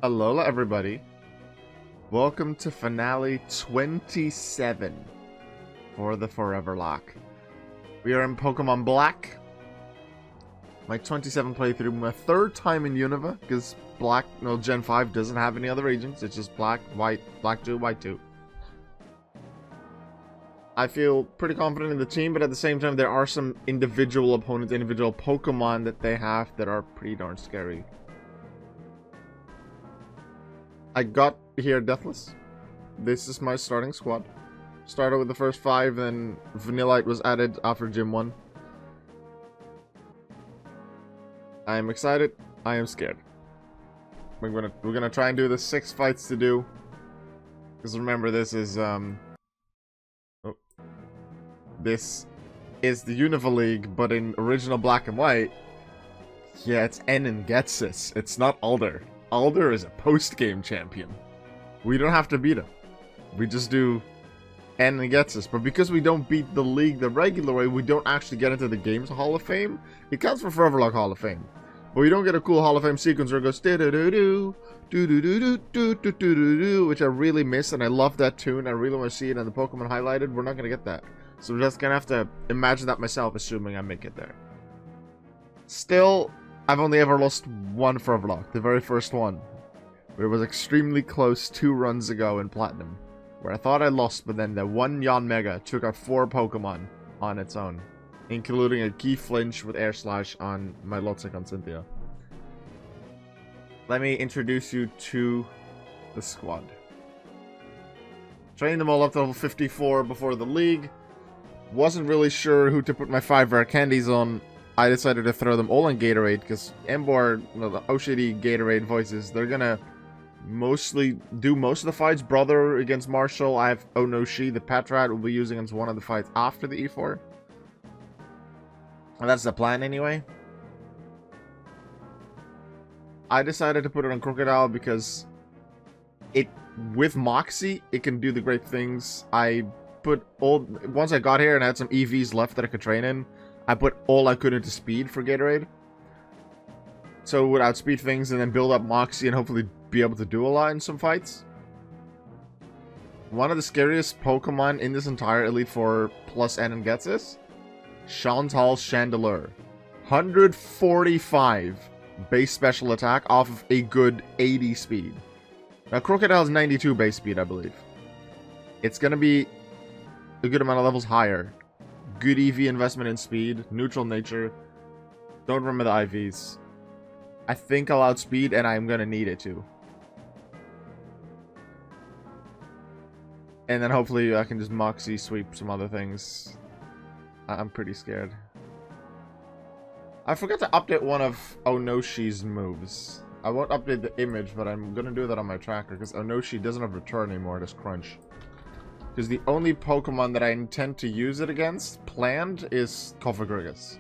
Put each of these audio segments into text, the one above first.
Alola, everybody. Welcome to finale 27 for the Foreverlocke. We are in Pokemon Black. My 27th playthrough, my third time in Unova, because Black, no, Gen 5 doesn't have any other regions. It's just Black, White, Black 2, White 2. I feel pretty confident in the team, but at the same time, there are some individual opponents, individual Pokemon that they have that are pretty darn scary. I got here Deathless. This is my starting squad. Started with the first 5, then Vanillite was added after Gym 1. I am excited. I am scared. We're gonna try and do the 6 fights to do. Because remember, this is this is the Unova League, but in original Black and White, yeah, it's N and Getsis. It's not Alder. Alder is a post-game champion. We don't have to beat him. We just do N and Getsis. But because we don't beat the league the regular way, we don't actually get into the game's Hall of Fame. It counts for Foreverlocke Hall of Fame. But we don't get a cool Hall of Fame sequence where it goes do-do-do-do, do-do-do-do-do-do-do-do, which I really miss, and I love that tune. I really want to see it in the Pokemon highlighted. We're not going to get that. So we're just going to have to imagine that myself, assuming I make it there. Still, I've only ever lost one Foreverlocke, the very first one. But it was extremely close 2 runs ago in Platinum, where I thought I lost, but then the one Yanmega took out 4 Pokemon on its own, including a key flinch with Air Slash on my Lotsik on Cynthia. Let me introduce you to the squad. Trained them all up to level 54 before the league. Wasn't really sure who to put my 5 rare candies on. I decided to throw them all in Gatorade, because Emboar, the Oshidi Gatorade voices, they're gonna mostly do most of the fights. Brother against Marshall. I have Onoshi, the pet rat, will be using against one of the fights after the E4. And that's the plan anyway. I decided to put it on Crocodile because with Moxie, it can do the great things. Once I got here and I had some EVs left that I could train in, I put all I could into speed for Gatorade. So it would outspeed things and then build up Moxie and hopefully be able to do a lot in some fights. One of the scariest Pokemon in this entire Elite Four plus N and Getsis, Chantal's Chandelure. 145 base special attack off of a good 80 speed. Now Crocodile's 92 base speed, I believe. It's going to be a good amount of levels higher. Good EV investment in speed, neutral nature. Don't remember the IVs. I think I'll outspeed, and I'm gonna need it to. And then hopefully I can just Moxie sweep some other things. I'm pretty scared. I forgot to update one of Onoshi's moves. I won't update the image, but I'm gonna do that on my tracker, because Onoshi doesn't have return anymore, it has crunch. Because the only Pokemon that I intend to use it against, planned, is Cofagrigus.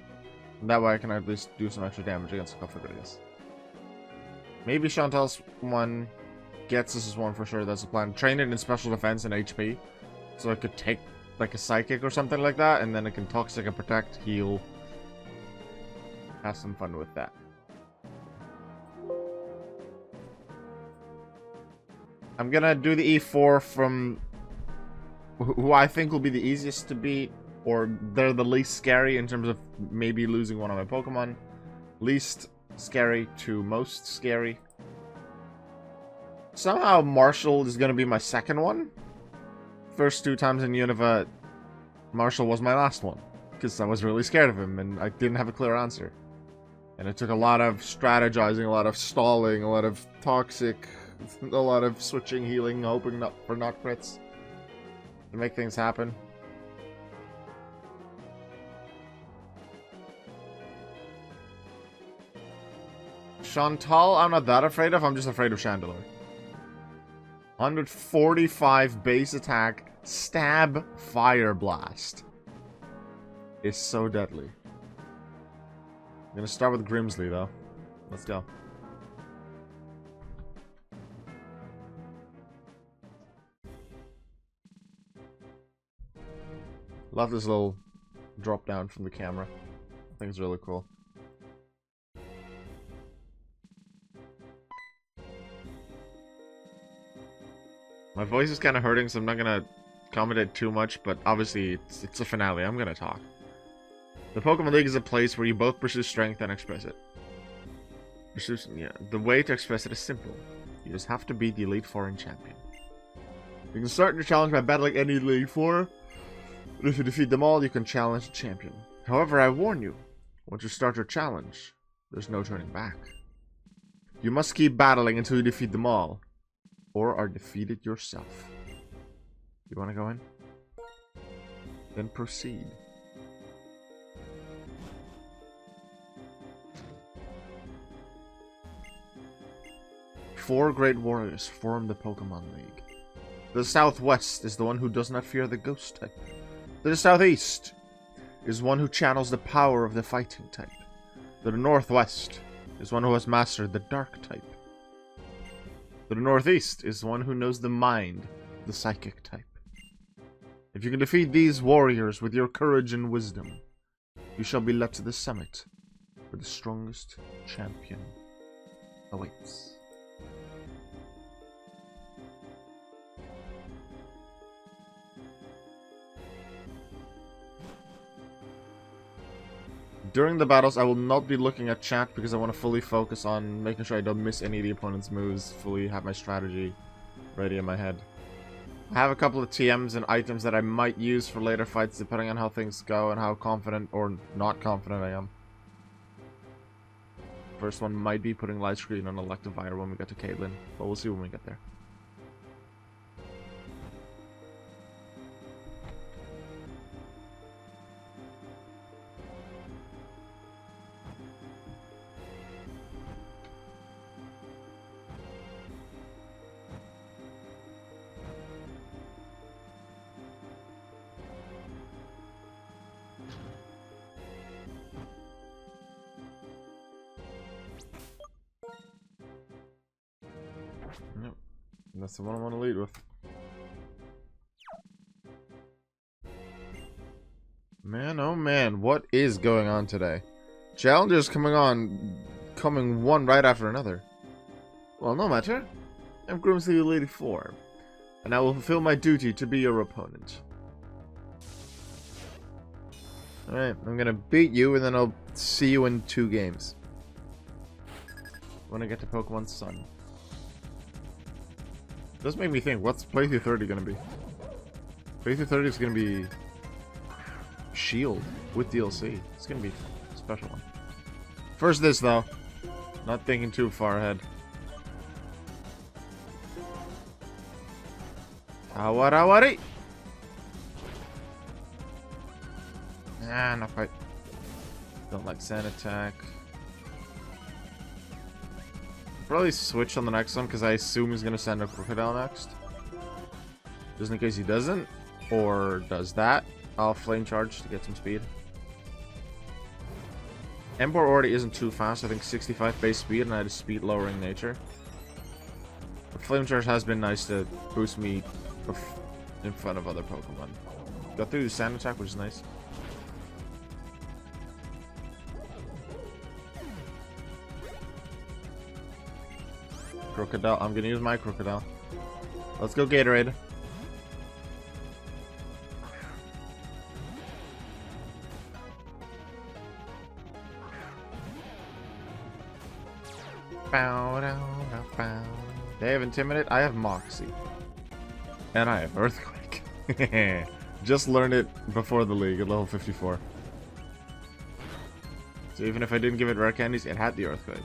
That way I can at least do some extra damage against Cofagrigus. Maybe Chantal's one, Getsis' one for sure, that's the plan. Train it in special defense and HP. So I could take like a Psychic or something like that, and then it can Toxic and Protect, heal. Have some fun with that. I'm gonna do the E4 from who I think will be the easiest to beat, or they're the least scary in terms of maybe losing one of my Pokemon. Least scary to most scary. Somehow Marshall is going to be my second one. First 2 times in Unova, Marshall was my last one, because I was really scared of him and I didn't have a clear answer. And it took a lot of strategizing, a lot of stalling, a lot of toxic, a lot of switching, healing, hoping for not crits to make things happen. Chantal, I'm not that afraid of. I'm just afraid of Chandelure. 145 base attack, stab, fire blast. Is so deadly. I'm gonna start with Grimsley though. Let's go. Love this little drop down from the camera. I think it's really cool. My voice is kind of hurting, so I'm not gonna commentate too much, but obviously it's a finale. I'm gonna talk. The Pokemon League is a place where you both pursue strength and express it. The way to express it is simple. You just have to beat the Elite Four champion. You can start your challenge by battling any Elite Four, but if you defeat them all, you can challenge the champion. However, I warn you, once you start your challenge, there's no turning back. You must keep battling until you defeat them all, or are defeated yourself. You want to go in? Then proceed. Four great warriors form the Pokemon League. The southwest is the one who does not fear the ghost type. The southeast is one who channels the power of the fighting type. The northwest is one who has mastered the dark type. The northeast is one who knows the mind, the psychic type. If you can defeat these warriors with your courage and wisdom, you shall be led to the summit, where the strongest champion awaits. During the battles, I will not be looking at chat because I want to fully focus on making sure I don't miss any of the opponent's moves, fully have my strategy ready in my head. I have a couple of TMs and items that I might use for later fights depending on how things go and how confident or not confident I am. First one might be putting Light Screen on Electivire when we get to Caitlyn, but we'll see when we get there. Nope. That's the one I want to lead with. Man, oh man, what is going on today? Challenges coming one right after another. Well, no matter. I'm Grimsley Elite Four, and I will fulfill my duty to be your opponent. Alright, I'm gonna beat you, and then I'll see you in 2 games. When I get to Pokemon Sun. It does make me think, what's playthrough 30 gonna be? Playthrough 30 is gonna be Shield with DLC. It's gonna be a special one. First this though. Not thinking too far ahead. Awarawari! Ah, not quite. Don't like Sand Attack. Probably switch on the next one because I assume he's gonna send a Crocodile next. Just in case he doesn't, or does that, I'll Flame Charge to get some speed. Ember already isn't too fast. I think 65 base speed, and I had a speed lowering nature. But Flame Charge has been nice to boost me in front of other Pokemon. Got through the Sand Attack, which is nice. Crocodile. I'm gonna use my Crocodile. Let's go Gatorade. They have Intimidate. I have Moxie. And I have Earthquake. Just learned it before the league at level 54. So even if I didn't give it rare candies, it had the Earthquake.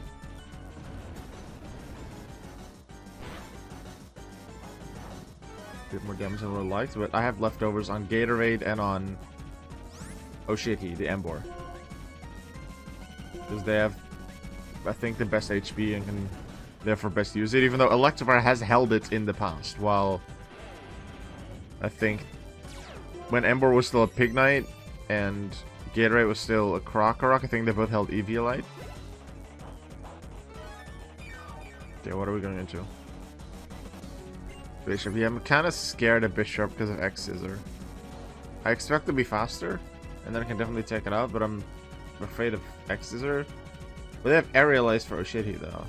Bit more damage than I would like, but I have leftovers on Gatorade and on Oshiki, the Embor. Because they have, I think, the best HP and can therefore best use it, even though Electivire has held it in the past, while I think when Embor was still a Pignite and Gatorade was still a Krokorok, I think they both held Eviolite. Okay, what are we going into? Bishop. Yeah, I'm kind of scared of Bishop because of X-Scissor. I expect to be faster, and then I can definitely take it out, but I'm afraid of X-Scissor. But they have Aerialize for Oshiki, though.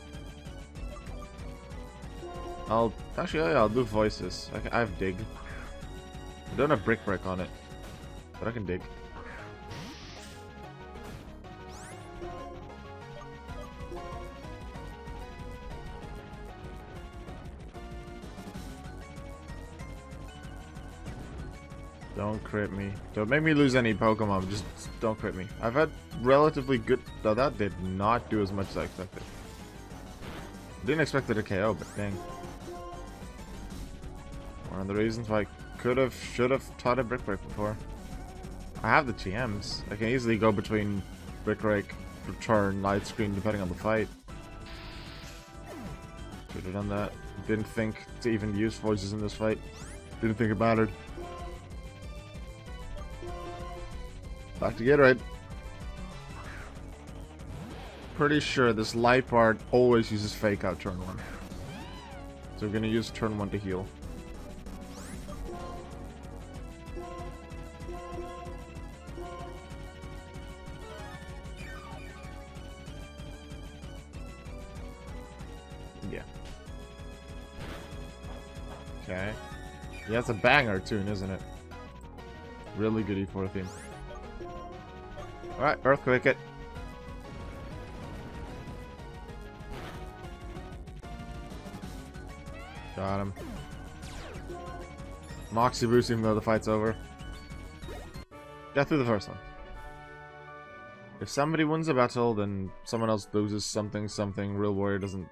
Actually, yeah, I'll do voices. I have dig. I don't have brick break on it, but I can dig. Don't crit me. Don't make me lose any Pokemon. Just don't crit me. I've had relatively good... Though that did not do as much as I expected. Didn't expect it to KO, but dang. One of the reasons why I should have taught a Brick Break before. I have the TMs. I can easily go between Brick Break, Return, Light Screen, depending on the fight. Should have done that. Didn't think to even use voices in this fight. Didn't think it mattered. Back to Gatorade. Pretty sure this light part always uses Fake Out turn 1. So we're gonna use turn 1 to heal. Yeah. Okay. Yeah, it's a banger tune, isn't it? Really good E4 theme. Alright, Earthquake it. Got him. Moxie boost even though the fight's over. Got through the first one. If somebody wins a battle, then someone else loses something. Real Warrior doesn't...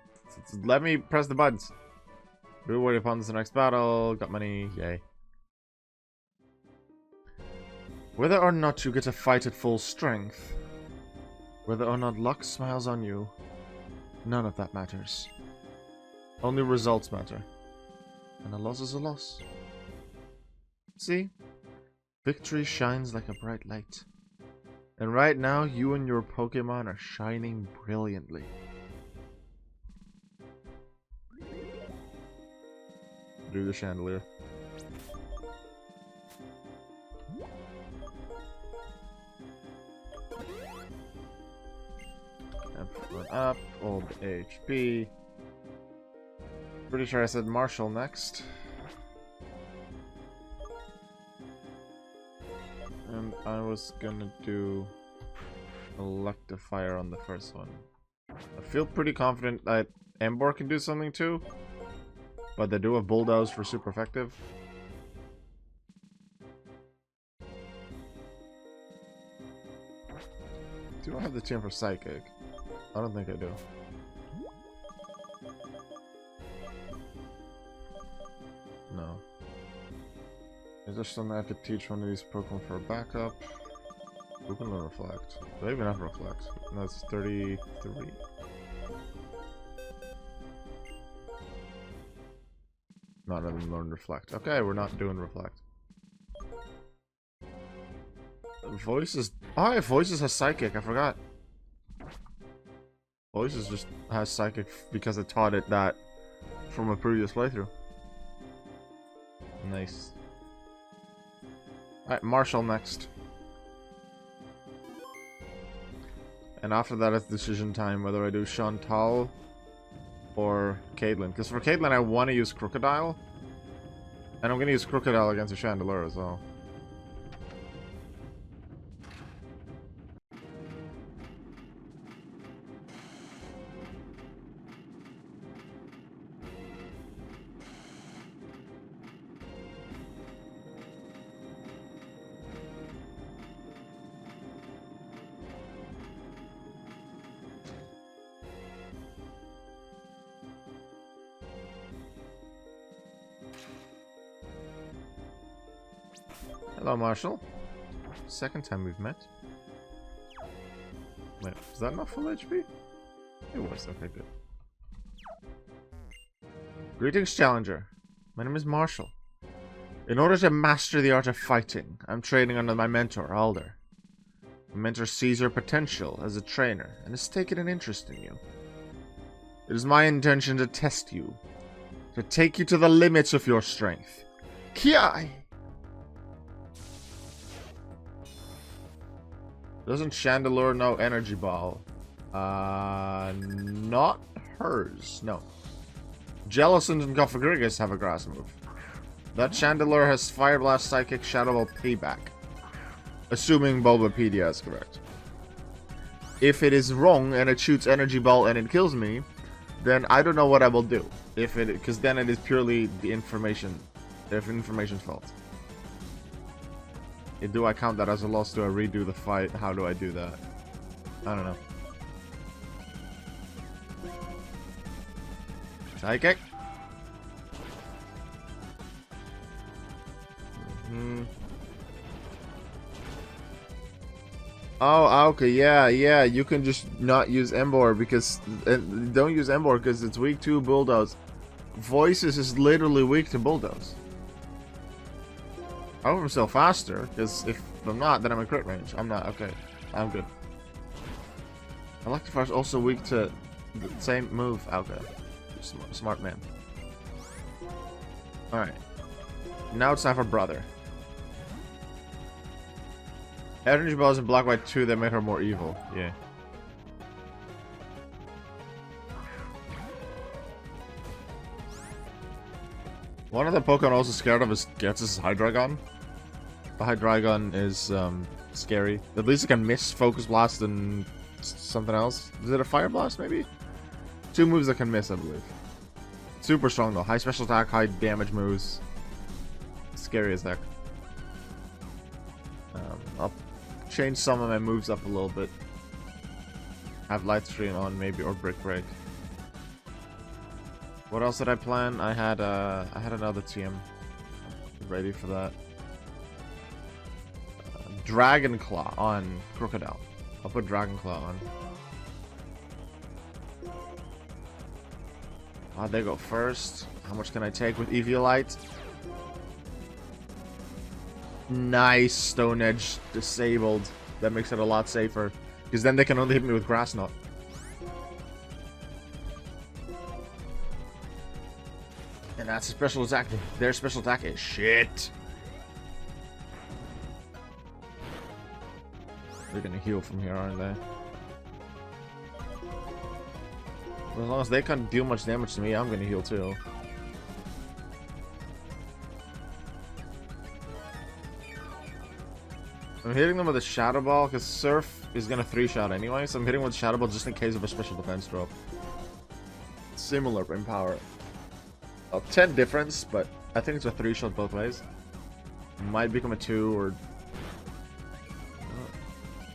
Let me press the buttons. Real Warrior upon the next battle. Got money. Yay. Whether or not you get a fight at full strength, whether or not luck smiles on you, none of that matters. Only results matter. And a loss is a loss. See? Victory shines like a bright light. And right now, you and your Pokemon are shining brilliantly. Do the chandelier. Up, old HP. Pretty sure I said Marshall next. And I was gonna do Electivire on the first one. I feel pretty confident that Ember can do something too. But they do have Bulldoze for super effective. Do I have the team for Psychic? I don't think I do. No. Is there something I have to teach one of these Pokemon for a backup? Who can learn Reflect? Do I even have Reflect? That's 33. Not even learn Reflect. Okay, we're not doing Reflect. Voices. Oh, yeah, Voices has Psychic. I forgot. Voices just has Psychic because I taught it that from a previous playthrough. Nice. Alright, Marshall next. And after that, it's decision time whether I do Chantal or Caitlyn. Because for Caitlyn, I want to use Crocodile. And I'm going to use Crocodile against a Chandelure as well. Hello, Marshall. Second time we've met. Wait, is that not full HP? It was. Okay, good. Greetings, Challenger. My name is Marshall. In order to master the art of fighting, I'm training under my mentor, Alder. My mentor sees your potential as a trainer and has taken an interest in you. It is my intention to test you, to take you to the limits of your strength. Kiai! Doesn't Chandelure know Energy Ball? Not hers, no. Jellicent and Goffagrigus have a grass move. That Chandelure has Fire Blast, Psychic, Shadow Ball, Payback. Assuming Bulbapedia is correct. If it is wrong and it shoots Energy Ball and it kills me, then I don't know what I will do. Because then it is purely the information's fault. Do I count that as a loss? Do I redo the fight? How do I do that? I don't know. Psychic. Oh, okay, yeah, you can just not use Emboar because... don't use Emboar because it's weak to Bulldoze. Voices is literally weak to Bulldoze. I hope I'm still faster, because if I'm not, then I'm in crit range. I'm not, okay. I'm good. Electivire is also weak to the same move. Okay. Smart man. Alright. Now it's time for Brother. Energy Balls in Black White 2 that made her more evil. Yeah. One of the Pokemon I'm also scared of is Ghetsis' Hydreigon. The Hydreigon is scary. At least it can miss Focus Blast and something else. Is it a Fire Blast maybe? 2 moves that can miss, I believe. Super strong though. High special attack, high damage moves. Scary as heck. I'll change some of my moves up a little bit. Have Light Stream on maybe, or Brick Break. What else did I plan? I had another TM ready for that. Dragon Claw on Crocodile. I'll put Dragon Claw on. They go first. How much can I take with Eviolite? Nice. Stone Edge disabled. That makes it a lot safer. Because then they can only hit me with Grass Knot. And that's a special attack. Their special attack is shit. They're gonna heal from here, aren't they? As long as they can't deal much damage to me, I'm gonna heal too. I'm hitting them with a Shadow Ball because Surf is gonna 3-shot anyway, so I'm hitting with Shadow Ball just in case of a special defense drop. Similar in power. 10 difference, but I think it's a 3-shot both ways. Might become a 2 or...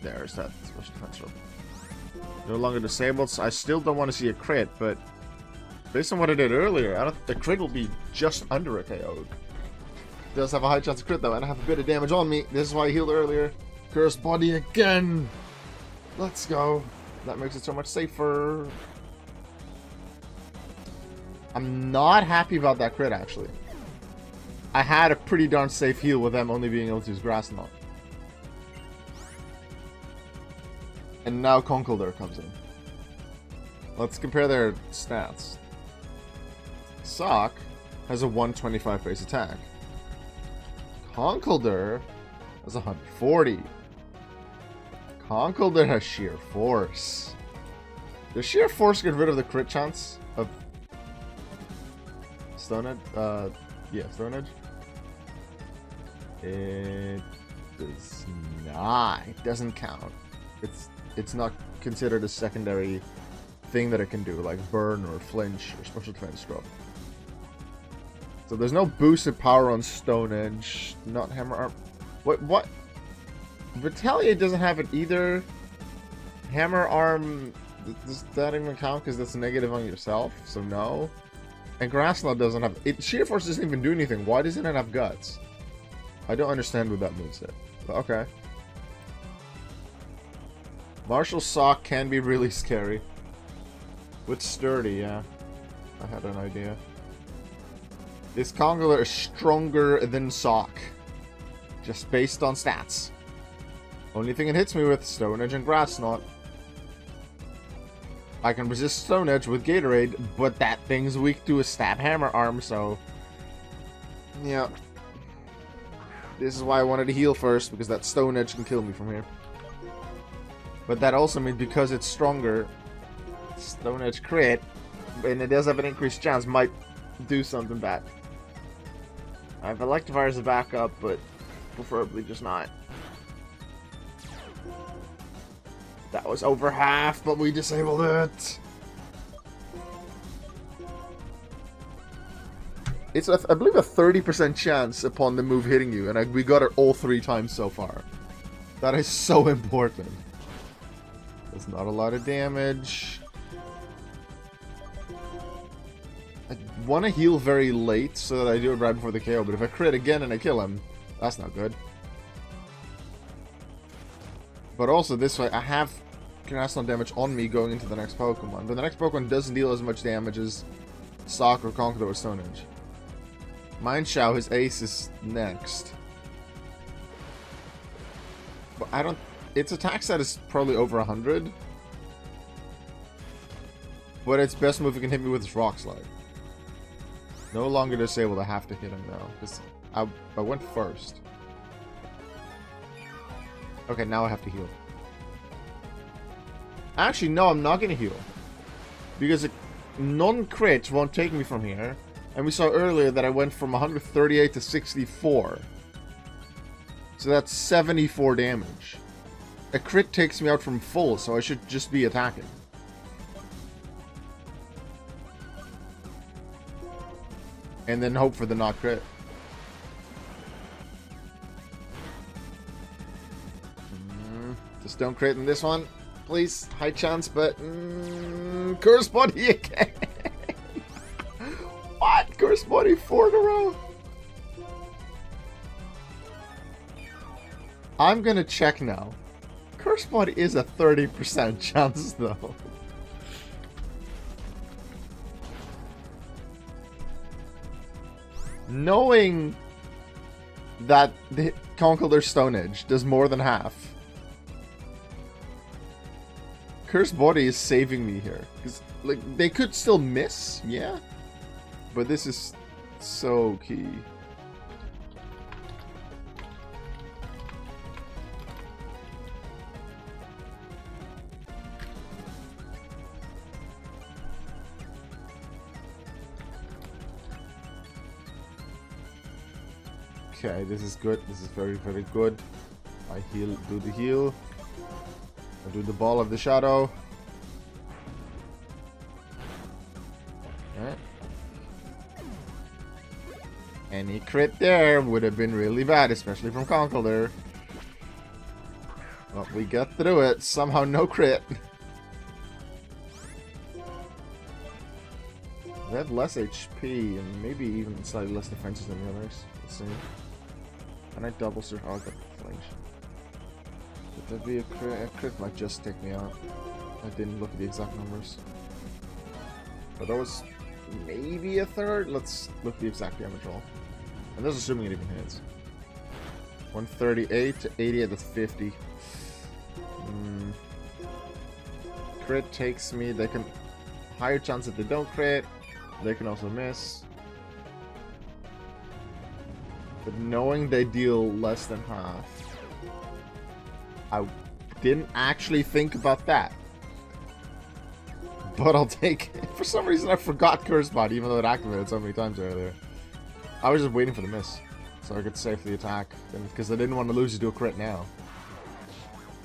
There's that special defense drop. No longer disabled, so I still don't want to see a crit, but based on what I did earlier, the crit will be just under a KO. It does have a high chance of crit though, and I have a bit of damage on me. This is why I healed earlier. Cursed Body again! Let's go. That makes it so much safer. I'm not happy about that crit, actually. I had a pretty darn safe heal with them only being able to use Grass Knot. And now Conkeldurr comes in. Let's compare their stats. Sock has a 125 base attack. Conkeldurr has 140. Conkeldurr has Sheer Force. Does Sheer Force get rid of the crit chance of Stone Edge? Yeah, Stone Edge. It does not. It doesn't count. It's not considered a secondary thing that it can do, like burn or flinch or special defense drop. So there's no boosted power on Stone Edge, not Hammer Arm. What? Retaliate doesn't have it either. Hammer Arm, does that even count because that's negative on yourself? So no. And Grass Knot doesn't have it. Sheer Force doesn't even do anything. Why doesn't it have Guts? I don't understand what that moveset. But okay. Martial Sock can be really scary. With Sturdy, yeah. I had an idea. This Conkeldurr is stronger than Sock. Just based on stats. Only thing it hits me with Stone Edge and Grass Knot. I can resist Stone Edge with Gatorade, but that thing's weak to a Stab Hammer Arm, so... Yeah. This is why I wanted to heal first, because that Stone Edge can kill me from here. But that also means because it's stronger, Stone Edge crit and it does have an increased chance, might do something bad. I have Electivire as a backup, but preferably just not. That was over half, but we disabled it. It's, I believe, a 30% chance upon the move hitting you, and we got it all 3 times so far. That is so important. There's not a lot of damage. I want to heal very late so that I do it right before the KO, but if I crit again and I kill him, that's not good. But also, this way, I have cast on damage on me going into the next Pokemon. But the next Pokemon doesn't deal as much damage as Sock or Conkeldurr or Stone Edge. Mineshaw, his ace is next. But I don't... Its attack set is probably over 100. But its best move, it can hit me with its Rock Slide. No longer disabled, I have to hit him now. Because I went first. Okay, now I have to heal. Actually, no, I'm not going to heal. Because non-crits won't take me from here. And we saw earlier that I went from 138 to 64. So that's 74 damage. A crit takes me out from full, so I should just be attacking. And then hope for the not crit. Just don't crit in this one. Please. High chance, but... Curse Body again! What? Curse Body 4 in a row? I'm gonna check now. Curse Body is a 30% chance, though. Knowing that the Conkeldurr Stone Edge does more than half. Curse Body is saving me here. Because, like, they could still miss, yeah? But this is so key. Okay, this is good. This is very, very good. I heal, do the heal. I do the Ball of the Shadow. Okay. Any crit there would have been really bad, especially from Conkeldurr. Well, we got through it. Somehow no crit. They had less HP and maybe even slightly less defenses than the others. Let's see. Can I double search? Oh, I got the flinch. Would that be a crit? A crit might just take me out. I didn't look at the exact numbers. But that was maybe a third? Let's look at the exact damage roll. And this is assuming it even hits. 138 to 88, that's 50. Crit takes me, they can... Higher chance that they don't crit. They can also miss. But knowing they deal less than half, I didn't actually think about that. But I'll take it. For some reason I forgot Curse Body, even though it activated so many times earlier. I was just waiting for the miss, so I could safely attack. Because I didn't want to lose to do a crit now.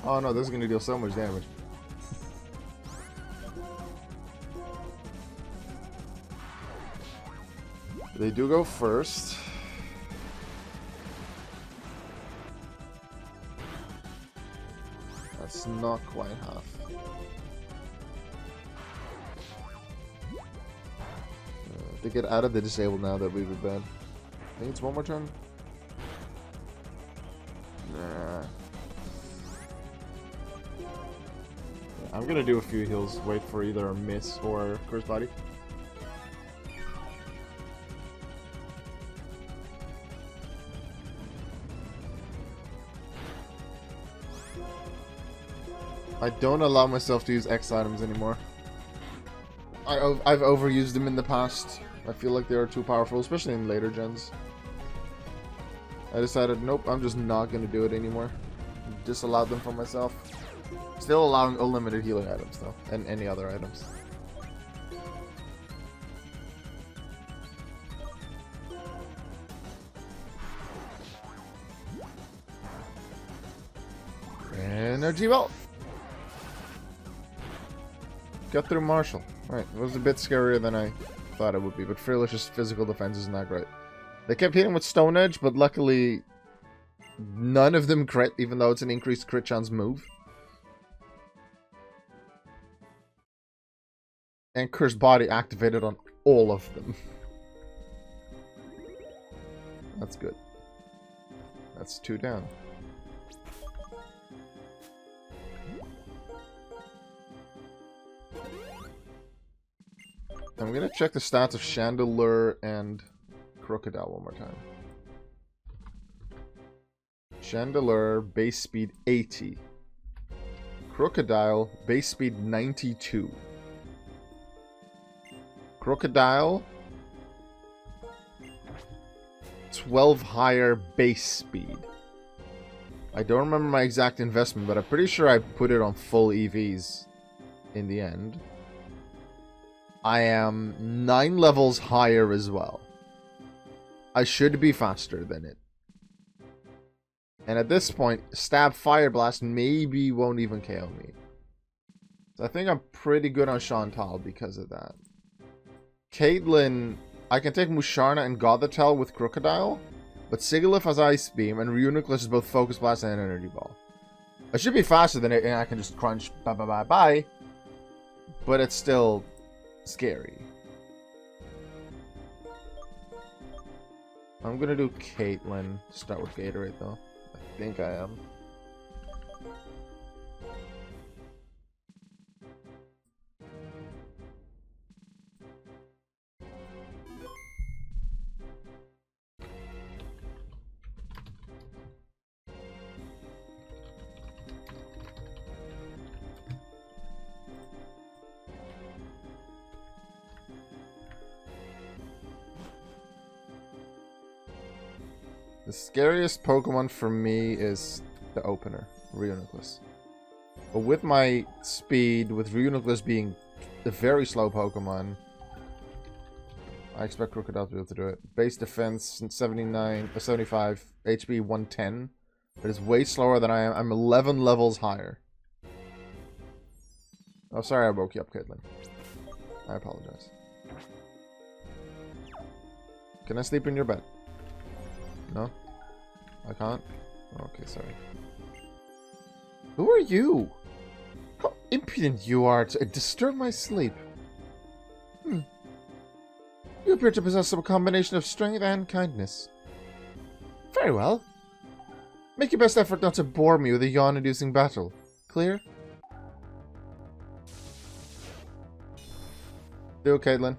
Oh no, this is going to deal so much damage. They do go first. That's not quite half. If they get out of the disabled now, that would be bad. I think it's one more turn. Nah. I'm gonna do a few heals, wait for either a miss or Curse Body. I don't allow myself to use X items anymore. I've overused them in the past. I feel like they are too powerful, especially in later gens. I decided, nope, I'm just not going to do it anymore. Disallowed them for myself. Still allowing unlimited healing items, though. And any other items. Energy Ball. Got through Marshall. Alright, it was a bit scarier than I thought it would be, but Fearless's physical defense isn't that great. They kept hitting with Stone Edge, but luckily none of them crit, even though it's an increased crit chance move. And Cursed Body activated on all of them. That's good. That's 2 down. I'm gonna check the stats of Chandelure and Crocodile one more time. Chandelure, base speed 80. Crocodile, base speed 92. Crocodile, 12 higher base speed. I don't remember my exact investment, but I'm pretty sure I put it on full EVs in the end. I am 9 levels higher as well. I should be faster than it. And at this point, Stab Fire Blast maybe won't even KO me. So I think I'm pretty good on Chantal because of that. Caitlyn, I can take Musharna and Gothitelle with Crocodile, but Sigilyph has Ice Beam, and Reuniclus is both Focus Blast and Energy Ball. I should be faster than it, and I can just crunch bye bye bye bye, but it's still scary. I'm gonna do Caitlyn. Start with Gatorade though. I think I am. The scariest Pokemon for me is the opener, Reuniclus. But with my speed, with Reuniclus being a very slow Pokemon, I expect Crocodile to be able to do it. Base defense 79, 75, HP 110. It is way slower than I am. I'm 11 levels higher. Oh, sorry I woke you up, Caitlyn. I apologize. Can I sleep in your bed? No? I can't? Okay, sorry. Who are you? How impudent you are to disturb my sleep. You appear to possess some combination of strength and kindness. Very well. Make your best effort not to bore me with a yawn-inducing battle. Clear? Do it, Caitlyn.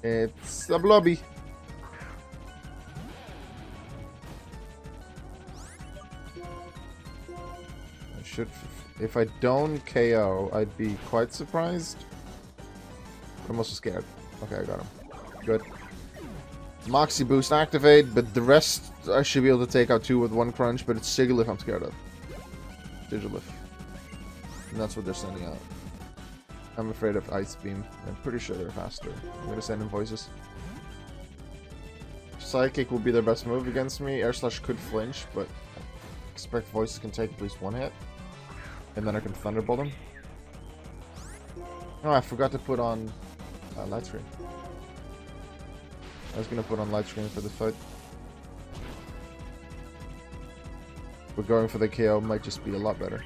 It's a blobby. I should... If I don't KO, I'd be quite surprised. I'm also scared. Okay, I got him. Good. Moxie Boost activate, but the rest I should be able to take out 2 with 1 crunch, but it's Sigilyph I'm scared of. Sigilyph. And that's what they're sending out. I'm afraid of Ice Beam. I'm pretty sure they're faster. I'm gonna send in Voices. Psychic will be their best move against me. Air Slash could flinch, but I expect Voices can take at least 1 hit. And then I can Thunderbolt him. Oh, I forgot to put on Light Screen. I was gonna put on Light Screen for this fight. But going for the KO might just be a lot better.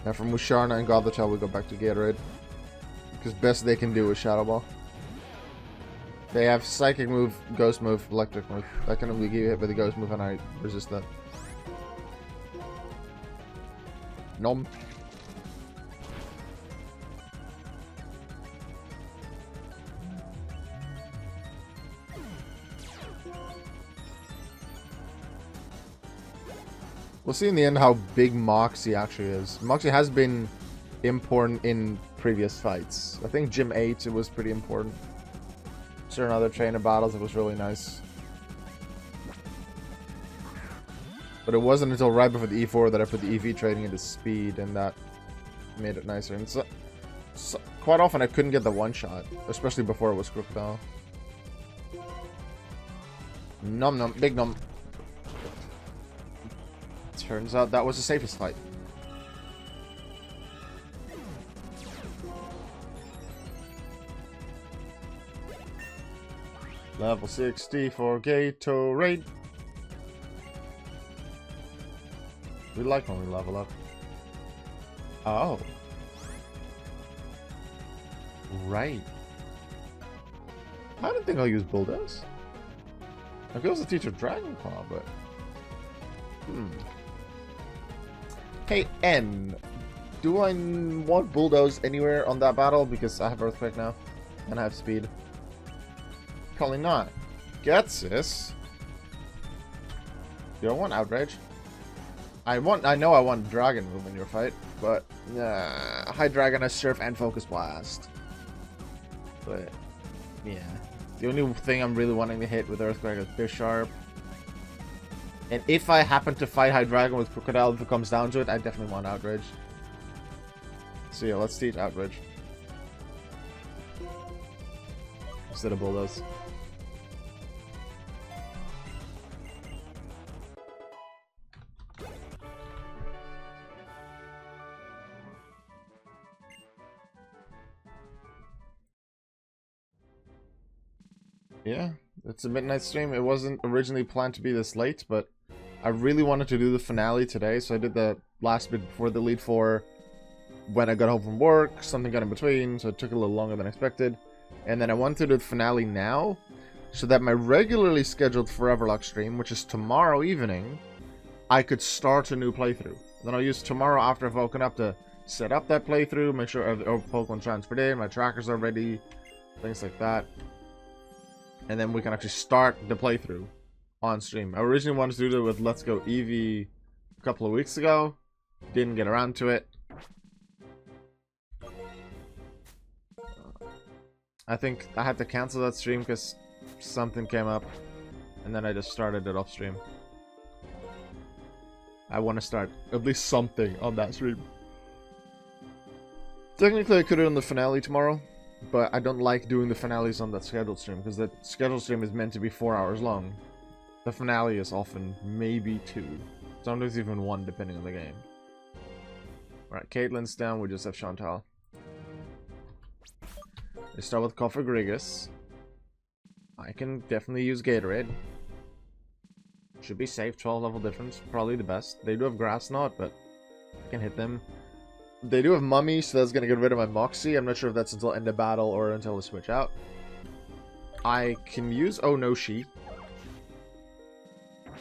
Now from Musharna and Gothitelle we go back to Gatorade. Because best they can do is Shadow Ball. They have Psychic move, Ghost move, Electric move. I can only get hit with the Ghost move and I resist that. Nom. We'll see in the end how big Moxie actually is. Moxie has been important in previous fights. I think Gym 8 it was pretty important. Certain other trainer battles it was really nice. But it wasn't until right before the E4 that I put the EV trading into speed, and that made it nicer. And so quite often I couldn't get the one-shot, especially before it was Crocodile. Num num, big num. Turns out that was the safest fight. Level 60 for Gatorade. We like when we level up. Oh. Right. I don't think I'll use Bulldoze. I could also teach a Dragon Claw, but... Hey, N. Do I want Bulldoze anywhere on that battle? Because I have Earthquake now. And I have Speed. Probably not. Get this. Do I want Outrage? I know I want Dragon move in your fight, but High Dragon has Surf and Focus Blast. But yeah, the only thing I'm really wanting to hit with Earthquake is Bisharp. And if I happen to fight High Dragon with Crocodile, if it comes down to it, I definitely want Outrage. So yeah, let's teach Outrage instead of Bulldoze. Yeah, it's a midnight stream. It wasn't originally planned to be this late, but I really wanted to do the finale today, so I did the last bit before the Elite Four when I got home from work. Something got in between, so it took a little longer than expected. And then I wanted to do the finale now, so that my regularly scheduled Foreverlocke stream, which is tomorrow evening, I could start a new playthrough. Then I'll use tomorrow after I've woken up to set up that playthrough, make sure all Pokemon transferred in, my trackers are ready, things like that. And then we can actually start the playthrough on stream. I originally wanted to do it with Let's Go Eevee a couple of weeks ago. Didn't get around to it. I think I had to cancel that stream because something came up. And then I just started it off stream. I want to start at least something on that stream. Technically I could have done the finale tomorrow. But I don't like doing the finales on that scheduled stream, because the scheduled stream is meant to be 4 hours long. The finale is often maybe 2. Sometimes even 1, depending on the game. Alright, Caitlin's down, we just have Chantal. We start with Cofagrigus. I can definitely use Gatorade. Should be safe, 12 level difference, probably the best. They do have Grass Knot, but I can hit them. They do have Mummy, so that's going to get rid of my Moxie. I'm not sure if that's until end of battle or until we switch out. I can use Oh No She.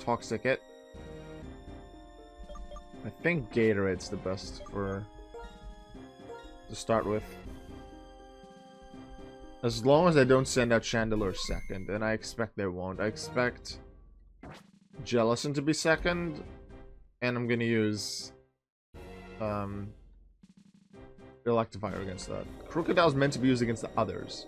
Toxic it. I think Gatorade's the best to start with. As long as I don't send out Chandelure second, and I expect they won't. I expect Jellicent to be second, and I'm going to use... Electivire against that. Crocodile's meant to be used against the others.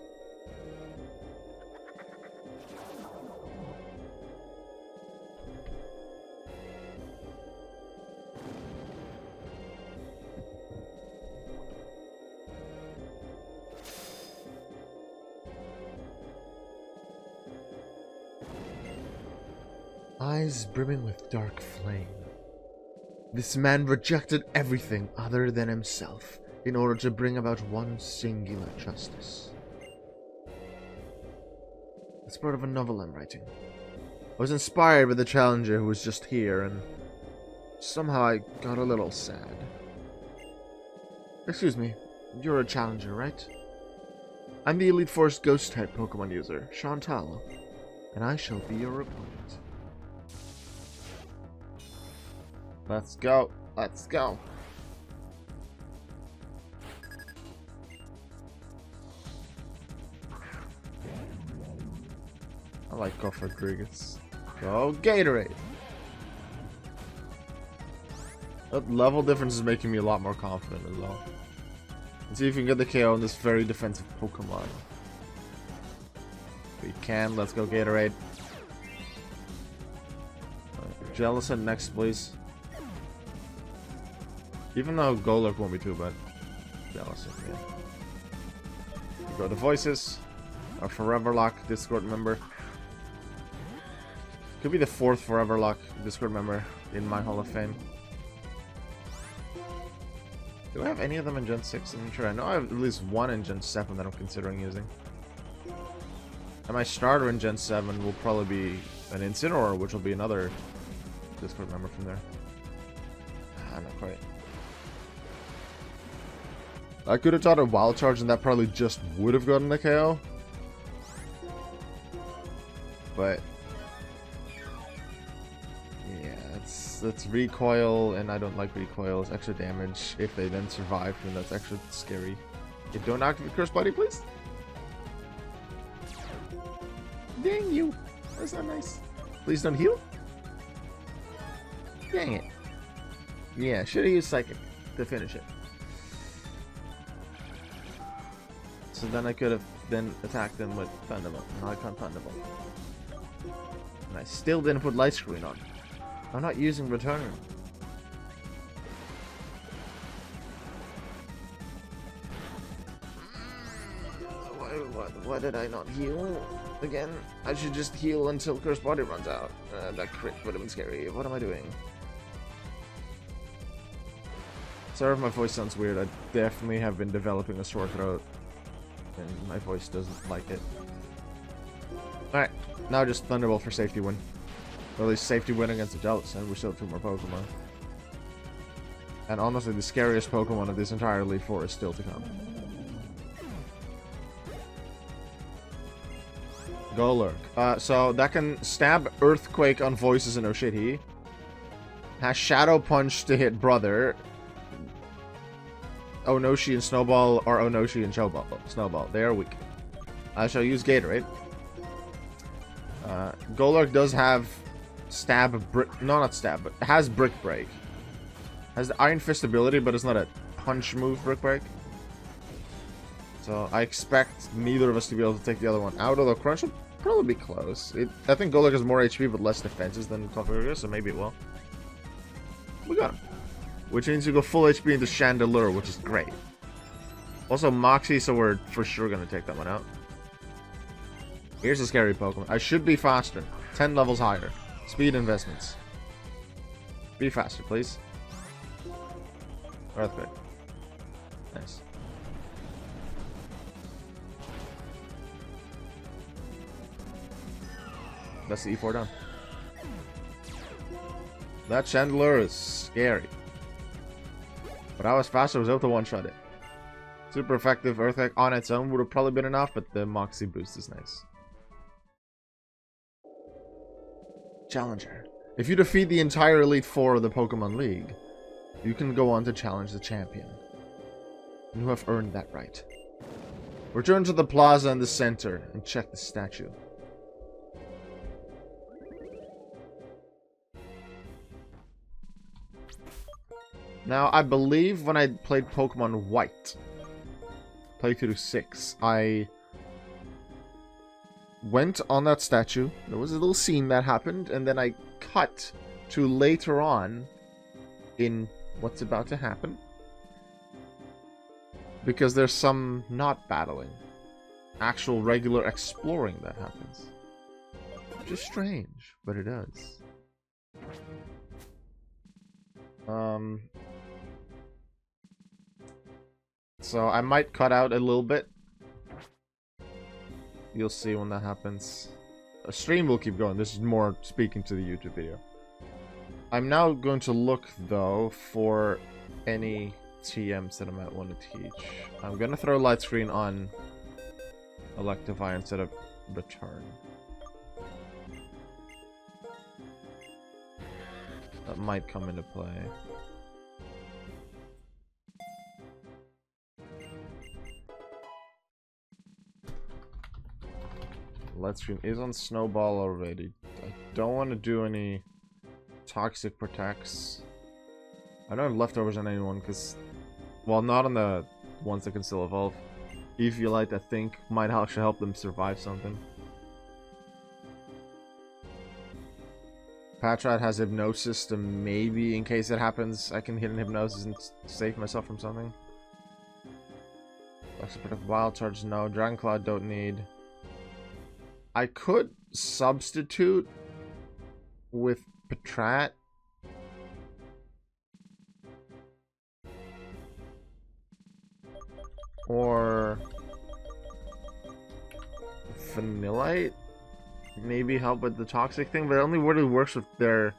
Eyes brimming with dark flame. This man rejected everything other than himself in order to bring about one singular justice. It's part of a novel I'm writing. I was inspired by the challenger who was just here, and somehow I got a little sad. Excuse me, you're a challenger, right? I'm the Elite Four's Ghost-type Pokemon user, Chantal, and I shall be your opponent. Let's go, let's go. I like Cofagrigus. Go Gatorade! That level difference is making me a lot more confident as well. Let's see if we can get the KO on this very defensive Pokemon. We can. Let's go Gatorade. Jellicent next, please. Even though Golurk won't be too bad. jealous of me. Go to voices. Our Foreverlocke Discord member. Could be the 4th Foreverlocke Discord member in my Hall of Fame. Do I have any of them in Gen 6? I'm not sure. I know I have at least one in Gen 7 that I'm considering using. And my starter in Gen 7 will probably be an Incineroar, which will be another Discord member from there. Not quite. I could have taught a Wild Charge and that probably just would have gotten the KO. But yeah, it's recoil, and I don't like recoil. It's extra damage if they then survive, and that's extra scary. Okay, don't activate Curse Buddy, please. Dang you! That's not nice. Please don't heal. Dang it. Yeah, should have used Psychic to finish it. So then I could have then attacked them with Thunderbolt. Now I can't Thunderbolt. And I still didn't put Light Screen on. I'm not using Return. Why did I not heal again? I should just heal until Curse Body runs out. That crit would have been scary. What am I doing? Sorry if my voice sounds weird. I definitely have been developing a sore throat. And my voice doesn't like it. Alright, now just Thunderbolt for safety win. Or at least safety win against the Jealous, and we still have 2 more Pokemon. And honestly, the scariest Pokemon of this entire Elite Four is still to come. Golurk. So that can stab Earthquake on voices and oh shit, he has Shadow Punch to hit Brother. Onoshi and Snowball, or Onoshi and Snowball. They are weak. I shall use Gatorade. Golurk does have not stab, but has Brick Break. Has the Iron Fist ability, but it's not a punch move, Brick Break. So I expect neither of us to be able to take the other one out, although Crunch will probably be close. I think Golurk has more HP but less defenses than Clefairy, so maybe it will. We got him. Which means you go full HP into Chandelure, which is great. Also Moxie, so we're for sure going to take that one out. Here's a scary Pokemon. I should be faster. 10 levels higher. Speed investments. Be faster, please. Earthquake. Nice. That's the E4 done. That Chandelure is scary. But I was faster, I was able to one-shot it. Super effective Earthquake on its own would have probably been enough, but the Moxie boost is nice. Challenger. If you defeat the entire Elite Four of the Pokemon League, you can go on to challenge the champion. You have earned that right. Return to the plaza in the center and check the statue. Now, I believe when I played Pokemon White, playthrough 6, I went on that statue. There was a little scene that happened, and then I cut to later on in what's about to happen. Because there's some not battling. Actual regular exploring that happens. Which is strange, but it does. So I might cut out a little bit. You'll see when that happens. A stream will keep going. This is more speaking to the YouTube video. I'm now going to look, though, for any TMs that I might want to teach. I'm going to throw Light Screen on Electivire instead of Return. That might come into play. Light Screen is on Snowball already. I don't want to do any Toxic Protects. I don't have leftovers on anyone because, well, not on the ones that can still evolve. Eviolite, I think, might actually help them survive something. Patrat has Hypnosis to maybe, in case it happens, I can hit an Hypnosis and save myself from something. Extra protect wild charge, no. Dragon Claw don't need. I could substitute with Patrat. Or Vanillite. Maybe help with the toxic thing, but it only really works if they're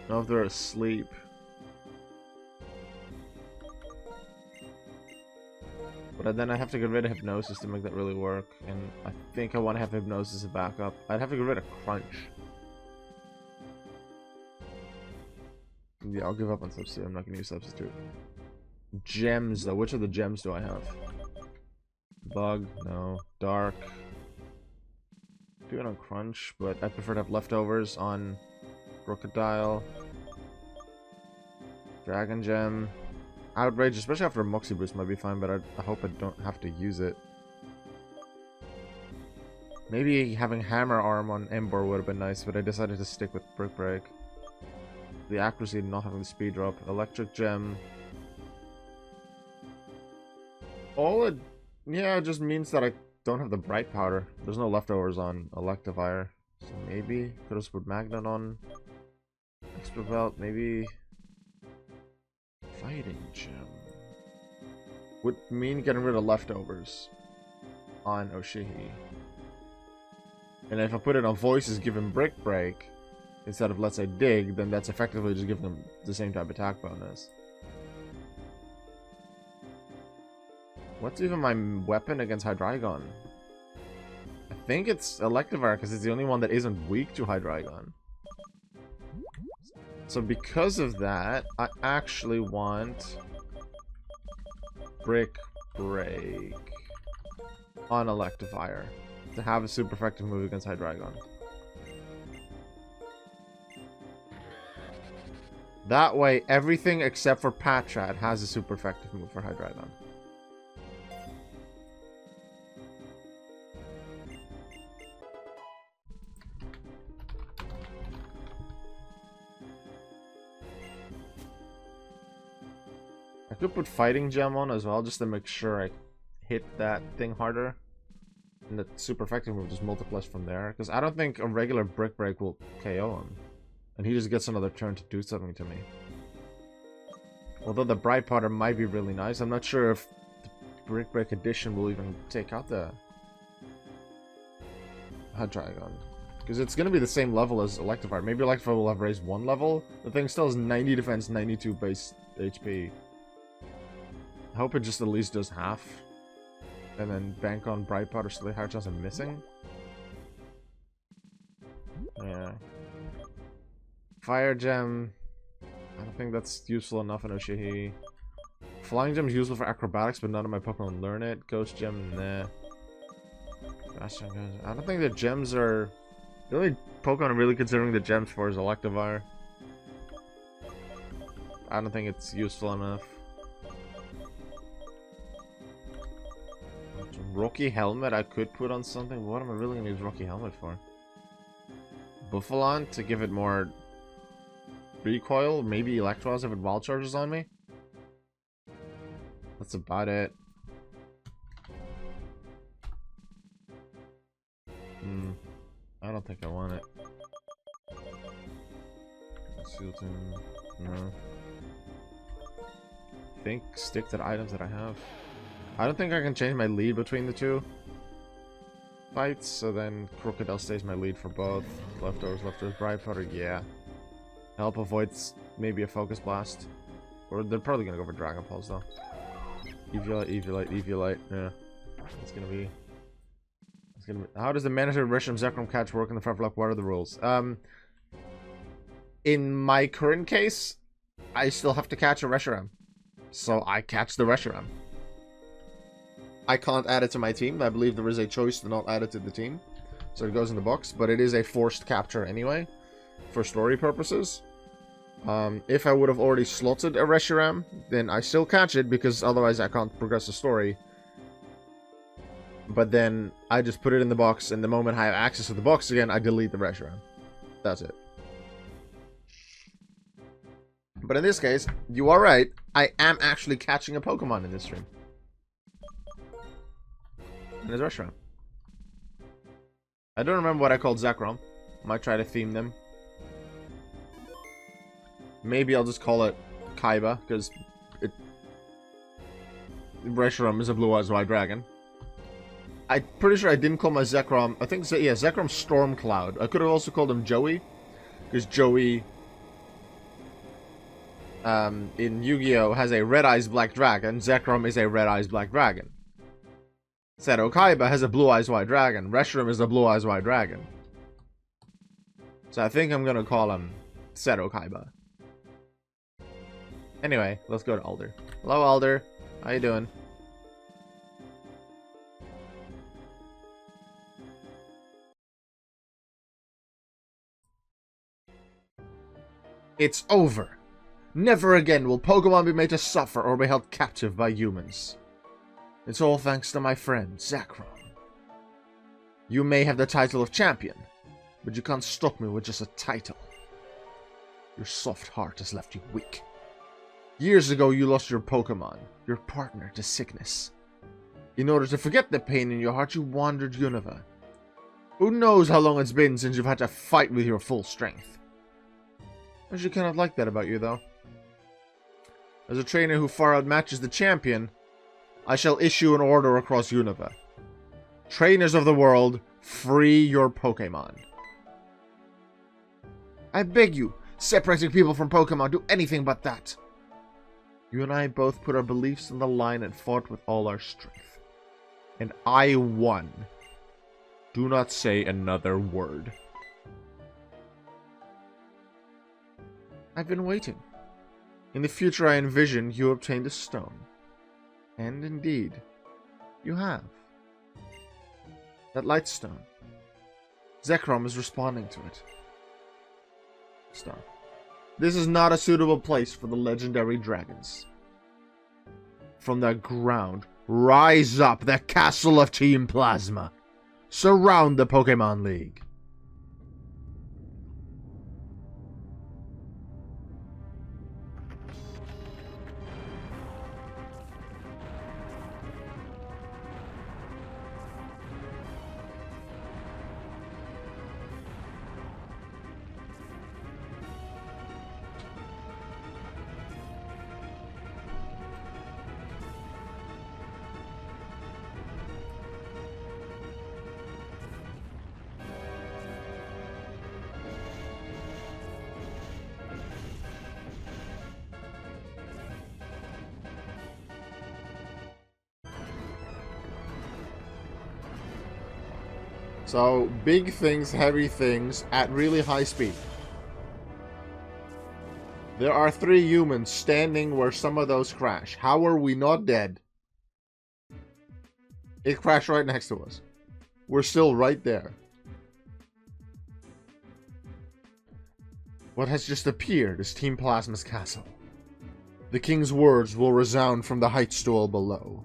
asleep. But then I have to get rid of Hypnosis to make that really work, and I think I want to have Hypnosis as a backup. I'd have to get rid of Crunch. Yeah, I'll give up on Substitute. I'm not going to use Substitute. Gems, though. Which of the gems do I have? Bug? No. Dark. Do it on Crunch, but I prefer to have Leftovers on Crocodile. Dragon Gem. Outrage, especially after a Moxie Boost, might be fine, but I hope I don't have to use it. Maybe having Hammer Arm on Ember would have been nice, but I decided to stick with Brick Break. The accuracy and not having the speed drop. Electric Gem. All it... yeah, it just means that I don't have the Bright Powder. There's no leftovers on Electivire. So maybe could have put Magnet on Extra Belt, maybe Fighting Gem. Would mean getting rid of leftovers on Oshihi. And if I put it on Voices, give him Brick Break instead of, let's say, Dig, then that's effectively just giving him the same type of attack bonus. What's even my weapon against Hydreigon? I think it's Electivire because it's the only one that isn't weak to Hydreigon. So because of that, I actually want Brick Break on Electivire to have a super effective move against Hydreigon. That way, everything except for Patrat has a super effective move for Hydreigon. I could put Fighting Gem on as well, just to make sure I hit that thing harder. And the super effective move just multiplies from there. Because I don't think a regular Brick Break will KO him. And he just gets another turn to do something to me. Although the Bright Powder might be really nice, I'm not sure if the Brick Break edition will even take out the Hydreigon. Because it's going to be the same level as Electivire. Maybe Electivire will have raised one level. The thing still has 90 defense, 92 base HP. I hope it just at least does half. And then bank on Bright Powder so the higher chance of missing. Yeah. Fire Gem. I don't think that's useful enough in Oshihi. Flying Gem is useful for acrobatics, but none of my Pokemon learn it. Ghost Gem, nah. I don't think the gems are... The only Pokemon I'm really considering the gems for is Electivire. I don't think it's useful enough. Rocky Helmet I could put on something. What am I really going to use Rocky Helmet for? Buffalon to give it more recoil. Maybe Electros if it wild charges on me. That's about it. I don't think I want it. No. Think stick to the items that I have. I don't think I can change my lead between the two fights, so then Crocodile stays my lead for both. Leftovers, Bright Powder, yeah. Help avoids maybe a Focus Blast. Or they're probably gonna go for Dragon Pulse though. Eviolite, yeah. It's gonna be... How does the Manatee Reshiram Zekrom catch work in the Foreverlocke? What are the rules? In my current case, I still have to catch a Reshiram. So I catch the Reshiram. I can't add it to my team. I believe there is a choice to not add it to the team. So it goes in the box, but it is a forced capture anyway, for story purposes. If I would have already slotted a Reshiram, then I still catch it, because otherwise I can't progress the story. But then I just put it in the box, and the moment I have access to the box again, I delete the Reshiram. That's it. But in this case, you are right. I am actually catching a Pokemon in this stream. in his restaurant. I don't remember what I called Zekrom. Might try to theme them. Maybe I'll just call it Kaiba, because Reshiram is a blue-eyes white dragon. I'm pretty sure I didn't call my Zekrom. I think, yeah, Zekrom Stormcloud. I could have also called him Joey, because Joey in Yu-Gi-Oh! Has a red eyes black dragon. Zekrom is a red eyes black dragon. Seto Kaiba has a blue eyes white dragon. Reshiram is a blue eyes white dragon. So I think I'm gonna call him Seto Kaiba. Anyway, let's go to Alder. Hello, Alder. How you doing? It's over. Never again will Pokemon be made to suffer or be held captive by humans. It's all thanks to my friend, Zekrom. You may have the title of champion, but you can't stop me with just a title. Your soft heart has left you weak. Years ago, you lost your Pokemon, your partner, to sickness. In order to forget the pain in your heart, you wandered Unova. Who knows how long it's been since you've had to fight with your full strength. I should kind of like that about you, though. As a trainer who far outmatches the champion, I shall issue an order across Unova. Trainers of the world, free your Pokemon. I beg you, separating people from Pokemon, do anything but that. You and I both put our beliefs on the line and fought with all our strength. And I won. Do not say another word. I've been waiting. In the future I envision you obtained a stone. And indeed, you have. That light stone. Zekrom is responding to it. Stop. This is not a suitable place for the legendary dragons. From the ground, rise up the castle of Team Plasma. Surround the Pokemon League. So, big things, heavy things, at really high speed. There are 3 humans standing where some of those crash. How are we not dead? It crashed right next to us. We're still right there. What has just appeared is Team Plasma's castle. The king's words will resound from the height stool below.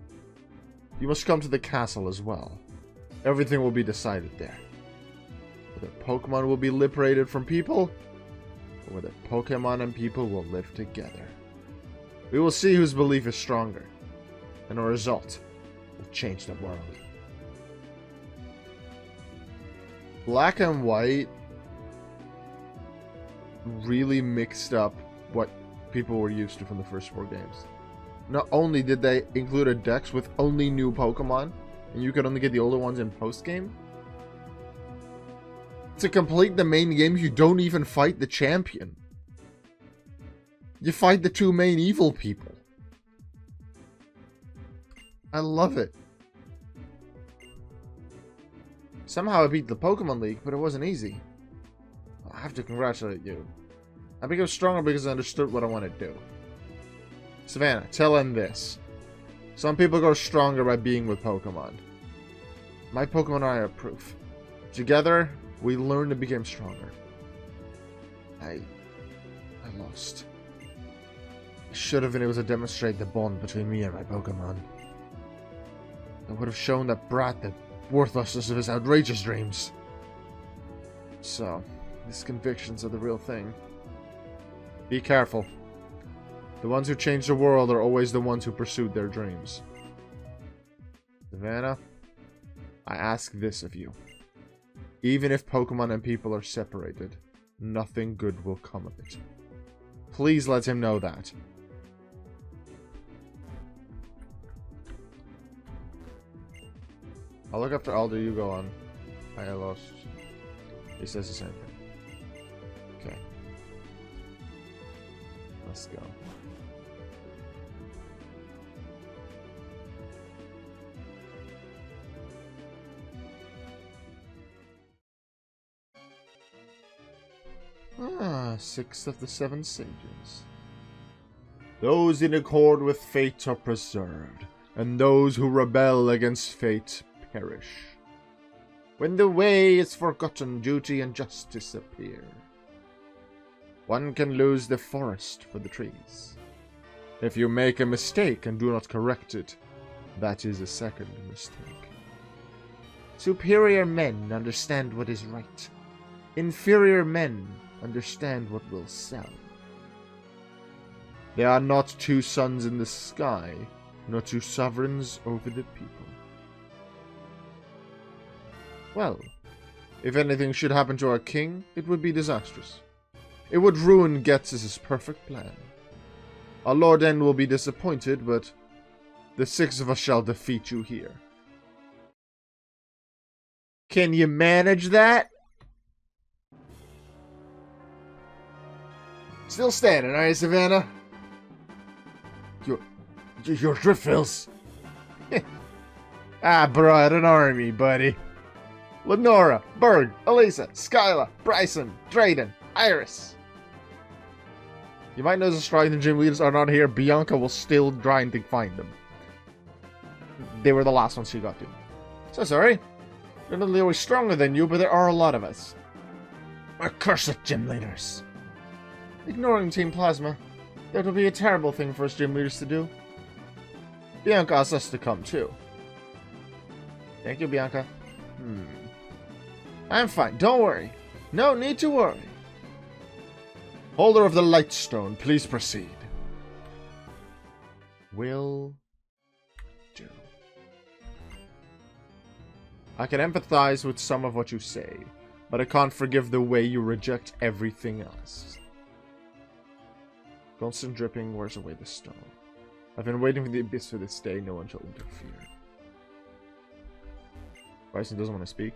You must come to the castle as well. Everything will be decided there. Whether Pokemon will be liberated from people, or whether Pokemon and people will live together. We will see whose belief is stronger, and a result will change the world. Black and White really mixed up what people were used to from the first 4 games. Not only did they include a dex with only new Pokemon, and you could only get the older ones in post-game. To complete the main game, you don't even fight the champion. You fight the 2 main evil people. I love it. Somehow I beat the Pokemon League, but it wasn't easy. I have to congratulate you. I became stronger because I understood what I want to do. Savannah, tell him this. Some people grow stronger by being with Pokemon. My Pokemon and I are proof. Together, we learned and became stronger. I lost. I should have been able to demonstrate the bond between me and my Pokemon. I would have shown that brat the worthlessness of his outrageous dreams. So, these convictions are the real thing. Be careful. The ones who change the world are always the ones who pursued their dreams. Savannah, I ask this of you. Even if Pokemon and people are separated, nothing good will come of it. Please let him know that. I'll look after Alder, you go on. I lost. He says the same thing. Okay. Let's go. Ah, 6 of the 7 sages. Those in accord with fate are preserved, and those who rebel against fate perish. When the way is forgotten, duty and justice appear. One can lose the forest for the trees. If you make a mistake and do not correct it, that is a second mistake. Superior men understand what is right. Inferior men understand what will sell. There are not 2 suns in the sky, nor 2 sovereigns over the people. Well, if anything should happen to our king, it would be disastrous. It would ruin Ghetsis' perfect plan. Our Lord N will be disappointed, but the 6 of us shall defeat you here. Can you manage that? Still standing, are you, Savannah? Your Driftills. I brought an army, buddy. Lenora, Berg, Elisa, Skyla, Bryson, Drayden, Iris. You might notice the gym leaders are not here. Bianca will still trying to find them. They were the last ones she got to. So sorry. They're not always stronger than you, but there are a lot of us. Accursed gym leaders. Ignoring Team Plasma. That would be a terrible thing for us gym leaders to do. Bianca asked us to come too. Thank you, Bianca. I'm fine, don't worry. No need to worry. Holder of the Lightstone, please proceed. Will do. I can empathize with some of what you say, but I can't forgive the way you reject everything else. Constant dripping wears away the stone. I've been waiting for the abyss for this day. No one shall interfere. Bryson doesn't want to speak.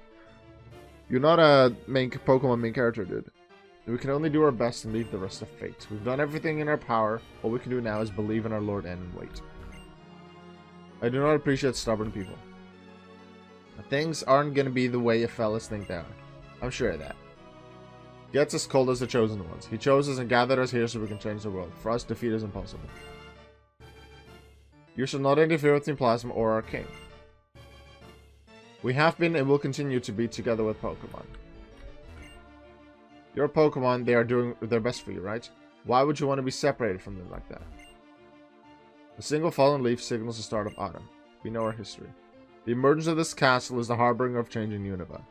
You're not a Pokemon main character, dude. We can only do our best and leave the rest to fate. We've done everything in our power. All we can do now is believe in our Lord N and wait. I do not appreciate stubborn people. Things aren't going to be the way you fellas think they are. I'm sure of that. Gets us called as the chosen ones. He chose us and gathered us here so we can change the world. For us, defeat is impossible. You shall not interfere with Team Plasma or our king. We have been and will continue to be together with Pokemon. Your Pokemon, they are doing their best for you, right? Why would you want to be separated from them like that? A single fallen leaf signals the start of autumn. We know our history. The emergence of this castle is the harbinger of change in Unova.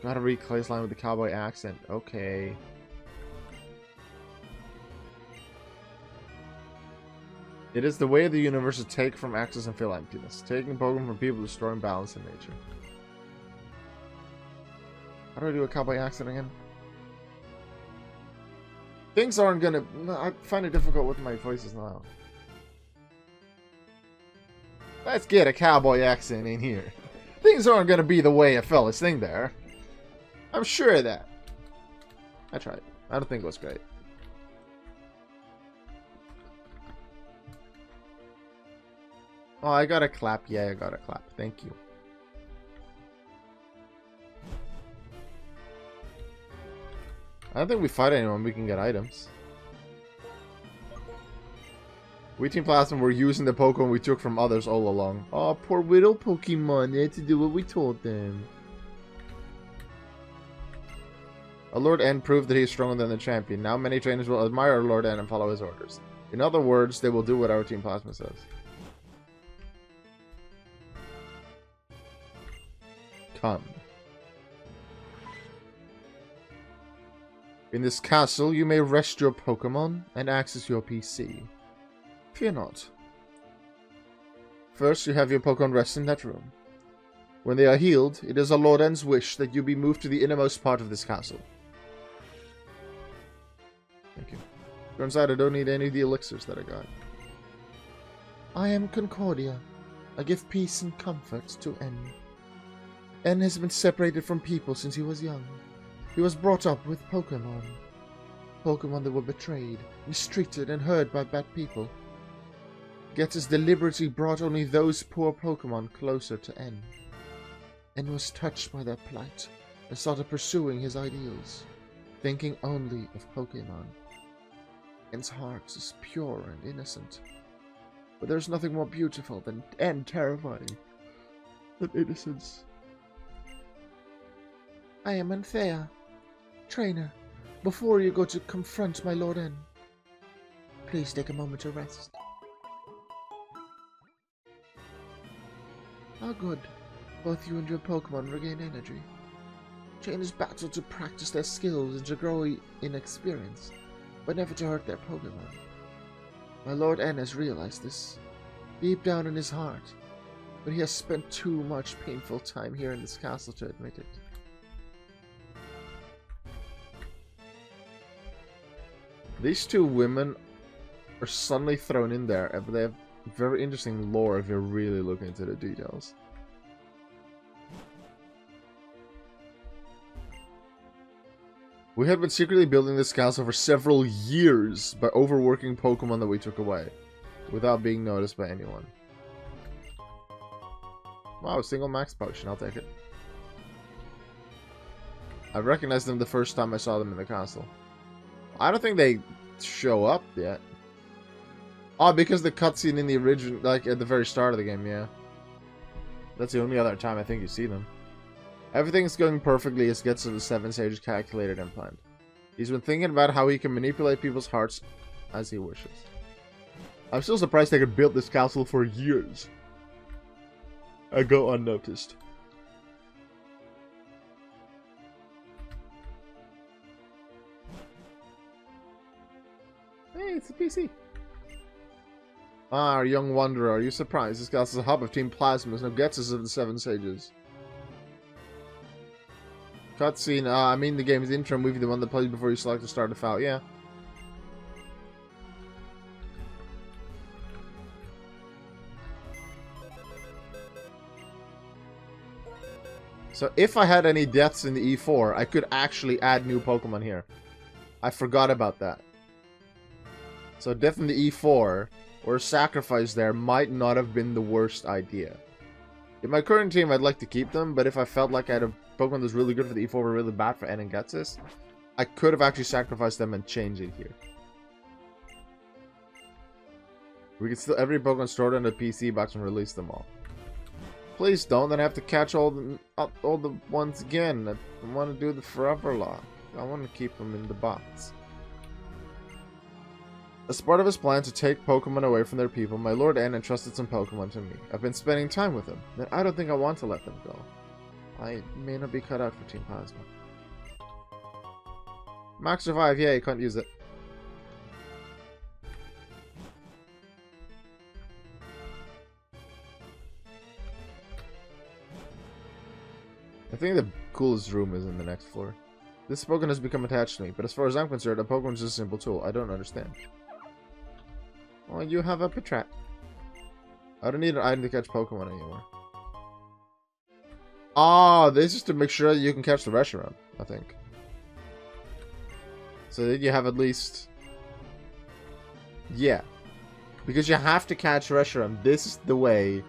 Gotta read Clay's line with the cowboy accent. Okay. It is the way of the universe to take from access and fill emptiness. Taking Pokemon from people, destroying balance in nature. How do I do a cowboy accent again? Things aren't gonna... I find it difficult with my voices now. Let's get a cowboy accent in here. Things aren't gonna be the way a fella's thing there. I'm sure of that. I tried. I don't think it was great. Oh, I got a clap. Yeah, I got a clap. Thank you. I don't think we fight anyone. We can get items. We Team Plasma were using the Pokemon we took from others all along. Oh, poor little Pokemon. They had to do what we told them. Our Lord N proved that he is stronger than the champion. Now many trainers will admire our Lord N and follow his orders. In other words, they will do what our Team Plasma says. Come. In this castle, you may rest your Pokemon and access your PC. Fear not. First, you have your Pokemon rest in that room. When they are healed, it is our Lord N's wish that you be moved to the innermost part of this castle. Thank you. Turns out I don't need any of the elixirs that I got. I am Concordia. I give peace and comfort to N. N has been separated from people since he was young. He was brought up with Pokemon. Pokemon that were betrayed, mistreated, and hurt by bad people. Getz's deliberately brought only those poor Pokemon closer to N. N was touched by their plight and started pursuing his ideals, thinking only of Pokemon. N's heart is pure and innocent, but there's nothing more beautiful than and terrifying than innocence. I am Anthea, trainer. Before you go to confront my Lord N, please take a moment to rest. Ah, good. Both you and your Pokemon regain energy. Trainers battle to practice their skills and to grow in experience, but never to hurt their Pokemon. My Lord N has realized this, deep down in his heart, but he has spent too much painful time here in this castle to admit it. These two women are suddenly thrown in there, but they have very interesting lore if you're really looking into the details. We had been secretly building this castle for several years by overworking Pokemon that we took away, without being noticed by anyone. Wow, single max potion, I'll take it. I recognized them the first time I saw them in the castle. I don't think they show up yet. Oh, because the cutscene in the original, like at the very start of the game, yeah. That's the only other time I think you see them. Everything's going perfectly as gets to the 7 stages calculated and planned. He's been thinking about how he can manipulate people's hearts as he wishes. I'm still surprised they could build this castle for years and go unnoticed. Hey, it's a PC. Ah, our young wanderer, are you surprised? This castle is a hub of Team Plasmas, no Getsus of the 7 Sages. Cutscene, I mean the game's intro movie, the one that plays before you select to start a file, yeah. So if I had any deaths in the E4, I could actually add new Pokemon here. I forgot about that. So death in the E4, or a sacrifice there, might not have been the worst idea. In my current team, I'd like to keep them, but if I felt like I had a Pokemon that's really good for the E4 but really bad for N and Getsus, I could have actually sacrificed them and changed it here. We could still, every Pokemon stored on the PC box and release them all. Please don't, then I have to catch all the ones again. I want to do the Foreverlocke. I want to keep them in the box. As part of his plan to take Pokemon away from their people, my Lord N entrusted some Pokemon to me. I've been spending time with them, and I don't think I want to let them go. I may not be cut out for Team Plasma. Max Revive, yeah, you can't use it. I think the coolest room is in the next floor. This Pokemon has become attached to me, but as far as I'm concerned, a Pokemon is just a simple tool. I don't understand. Well, you have a Patrat. I don't need an item to catch Pokemon anymore. Ah, this is to make sure that you can catch the Reshiram, I think. So that you have at least... Yeah. Because you have to catch Reshiram. This is the way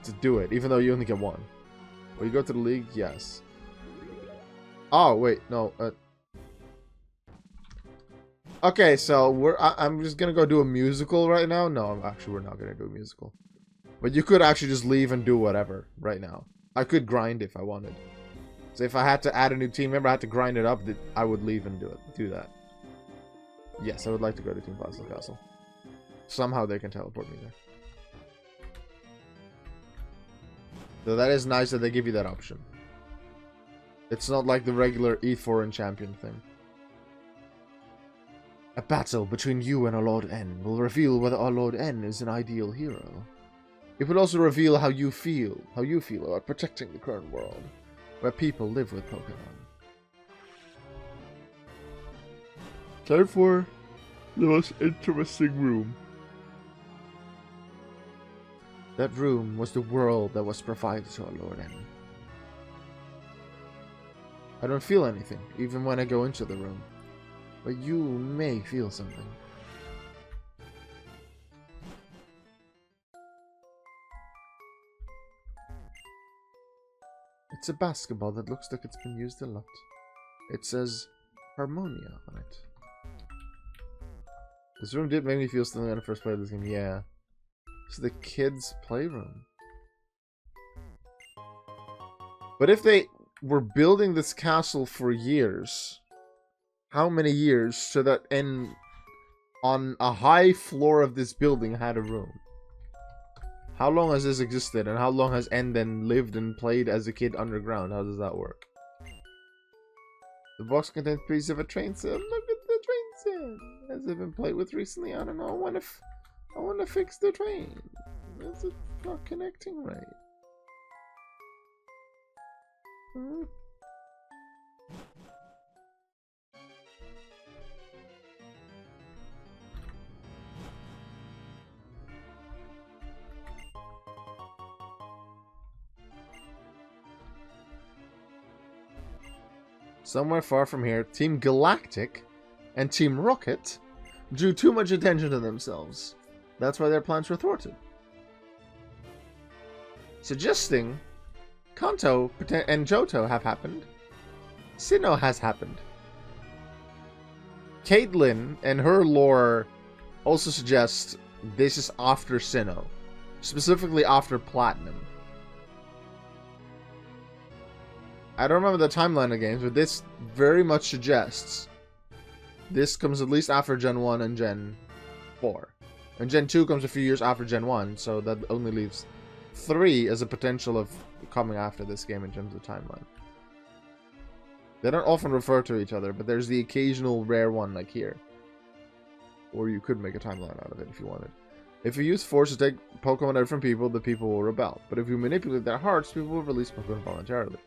to do it, even though you only get one. Will you go to the league? Yes. Oh, wait, no. Okay, so I'm just gonna go do a musical right now. No, we're not gonna do a musical. But you could actually just leave and do whatever right now. I could grind if I wanted. So if I had to add a new team member, I had to grind it up, I would leave and do that. Yes, I would like to go to Team Plasma Castle. Somehow they can teleport me there. So that is nice that they give you that option. It's not like the regular E4 and champion thing. A battle between you and our Lord N will reveal whether our Lord N is an ideal hero. It would also reveal how you feel about protecting the current world, where people live with Pokemon. Time for the most interesting room. That room was the world that was provided to our Lord M. I don't feel anything, even when I go into the room. But you may feel something. It's a basketball that looks like it's been used a lot. It says Harmonia on it. This room did make me feel something when I first played this game, yeah. It's the kids' playroom. But if they were building this castle for years, how many years so that on a high floor of this building had a room? How long has this existed, and how long has N then lived and played as a kid underground? How does that work? The box contains pieces of a train set. Look at the train set. Has it been played with recently? I don't know. I want to fix the train. Is it not connecting right? Hmm? Somewhere far from here, Team Galactic and Team Rocket drew too much attention to themselves. That's why their plans were thwarted. Suggesting Kanto and Johto have happened. Sinnoh has happened. Caitlyn and her lore also suggests this is after Sinnoh. Specifically after Platinum. I don't remember the timeline of games, but this very much suggests this comes at least after Gen 1 and Gen 4. And Gen 2 comes a few years after Gen 1, so that only leaves 3 as a potential of coming after this game in terms of timeline. They don't often refer to each other, but there's the occasional rare one like here. Or you could make a timeline out of it if you wanted. If you use force to take Pokemon out from people, the people will rebel. But if you manipulate their hearts, people will release Pokemon voluntarily.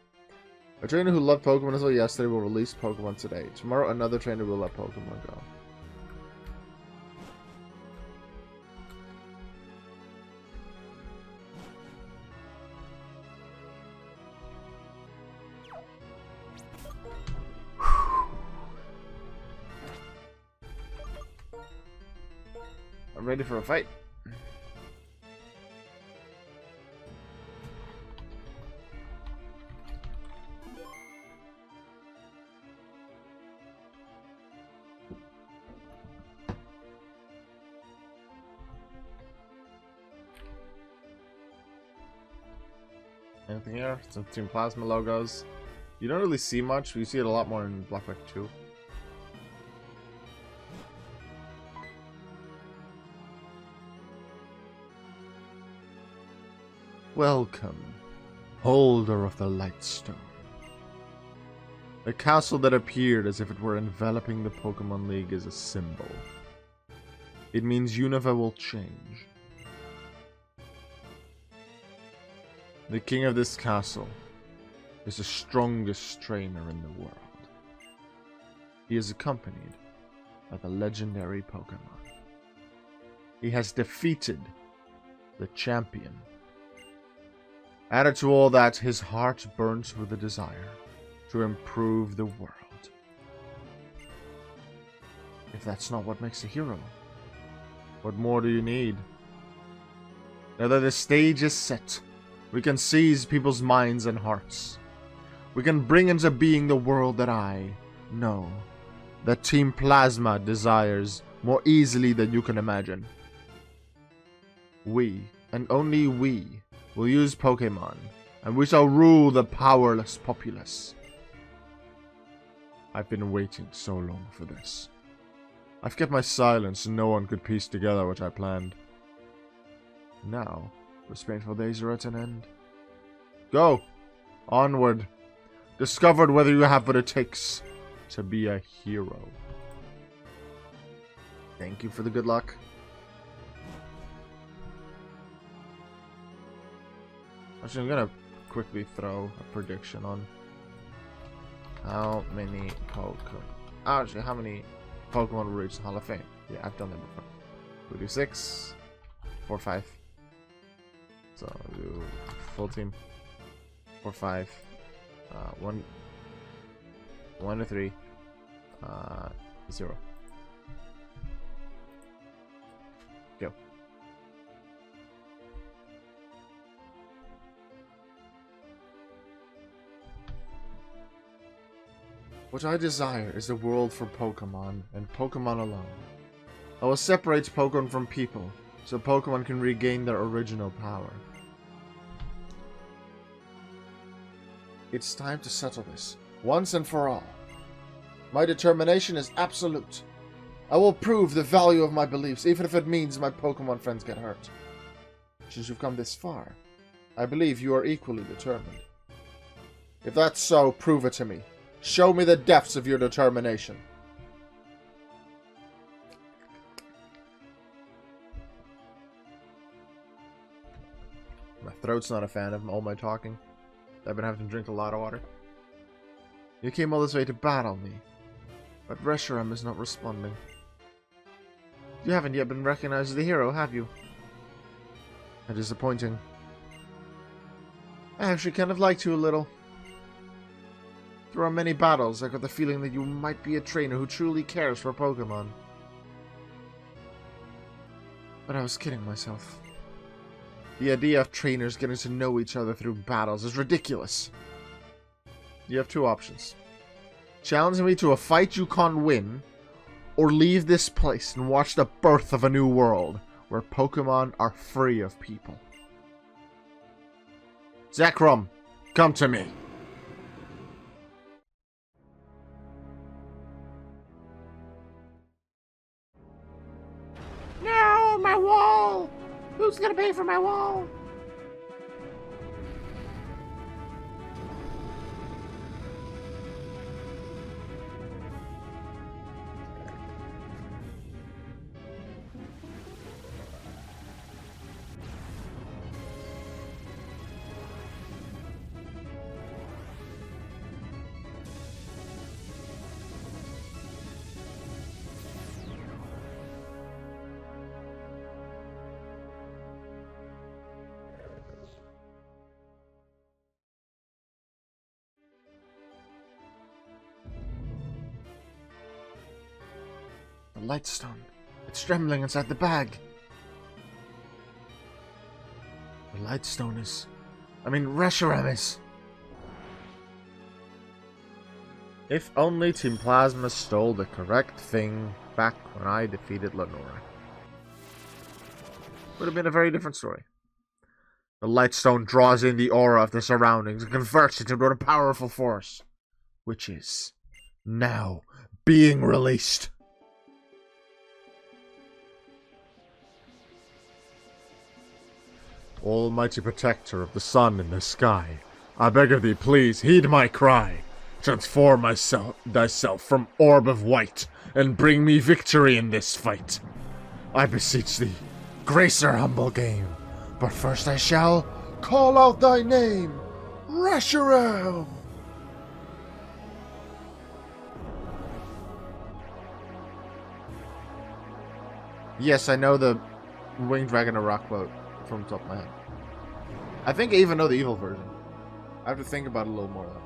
A trainer who loved Pokemon as well yesterday will release Pokemon today. Tomorrow, another trainer will let Pokemon go. I'm ready for a fight. Anything here? Some Team Plasma logos. You don't really see much, but you see it a lot more in Black White 2. Welcome, holder of the Lightstone. A castle that appeared as if it were enveloping the Pokemon League is a symbol. It means Unova will change. The king of this castle is the strongest trainer in the world. He is accompanied by the legendary Pokemon. He has defeated the champion. Added to all that, his heart burns with a desire to improve the world. If that's not what makes a hero, what more do you need? Now that the stage is set, we can seize people's minds and hearts. We can bring into being the world that I know, that Team Plasma desires more easily than you can imagine. We, and only we, will use Pokemon, and we shall rule the powerless populace. I've been waiting so long for this. I've kept my silence and no one could piece together what I planned. Now, those painful days are at an end. Go! Onward! Discovered whether you have what it takes to be a hero. Thank you for the good luck. Actually, I'm gonna quickly throw a prediction on how many Pokemon. Actually, how many Pokemon will reach the Hall of Fame? Yeah, I've done that before. We'll do 6, 4, 5. So we'll do full team. 4, 5. 1 to 3. 0. Go. What I desire is a world for Pokemon, and Pokemon alone. I will separate Pokemon from people, so Pokemon can regain their original power. It's time to settle this, once and for all. My determination is absolute. I will prove the value of my beliefs, even if it means my Pokemon friends get hurt. Since you've come this far, I believe you are equally determined. If that's so, prove it to me. Show me the depths of your determination. My throat's not a fan of all my talking. I've been having to drink a lot of water. You came all this way to battle me, but Reshiram is not responding. You haven't yet been recognized as the hero, have you? How disappointing. I actually kind of liked you a little. Through our many battles, I got the feeling that you might be a trainer who truly cares for Pokemon. But I was kidding myself. The idea of trainers getting to know each other through battles is ridiculous. You have two options. Challenge me to a fight you can't win, or leave this place and watch the birth of a new world, where Pokemon are free of people. Zekrom, come to me. No, my wall! Who's gonna pay for my wall? The Lightstone. It's trembling inside the bag. The Lightstone is... Reshiram is... If only Team Plasma stole the correct thing back when I defeated Lenora. Would have been a very different story. The Lightstone draws in the aura of the surroundings and converts it into a powerful force, which is now being released. Almighty protector of the sun and the sky, I beg of thee, please heed my cry. Transform thyself from orb of white, and bring me victory in this fight. I beseech thee, grace our humble game. But first I shall call out thy name, Reshiram! Yes, I know the Winged Dragon or Rock quote from the top of my head. I think I even know the evil version. I have to think about it a little more though.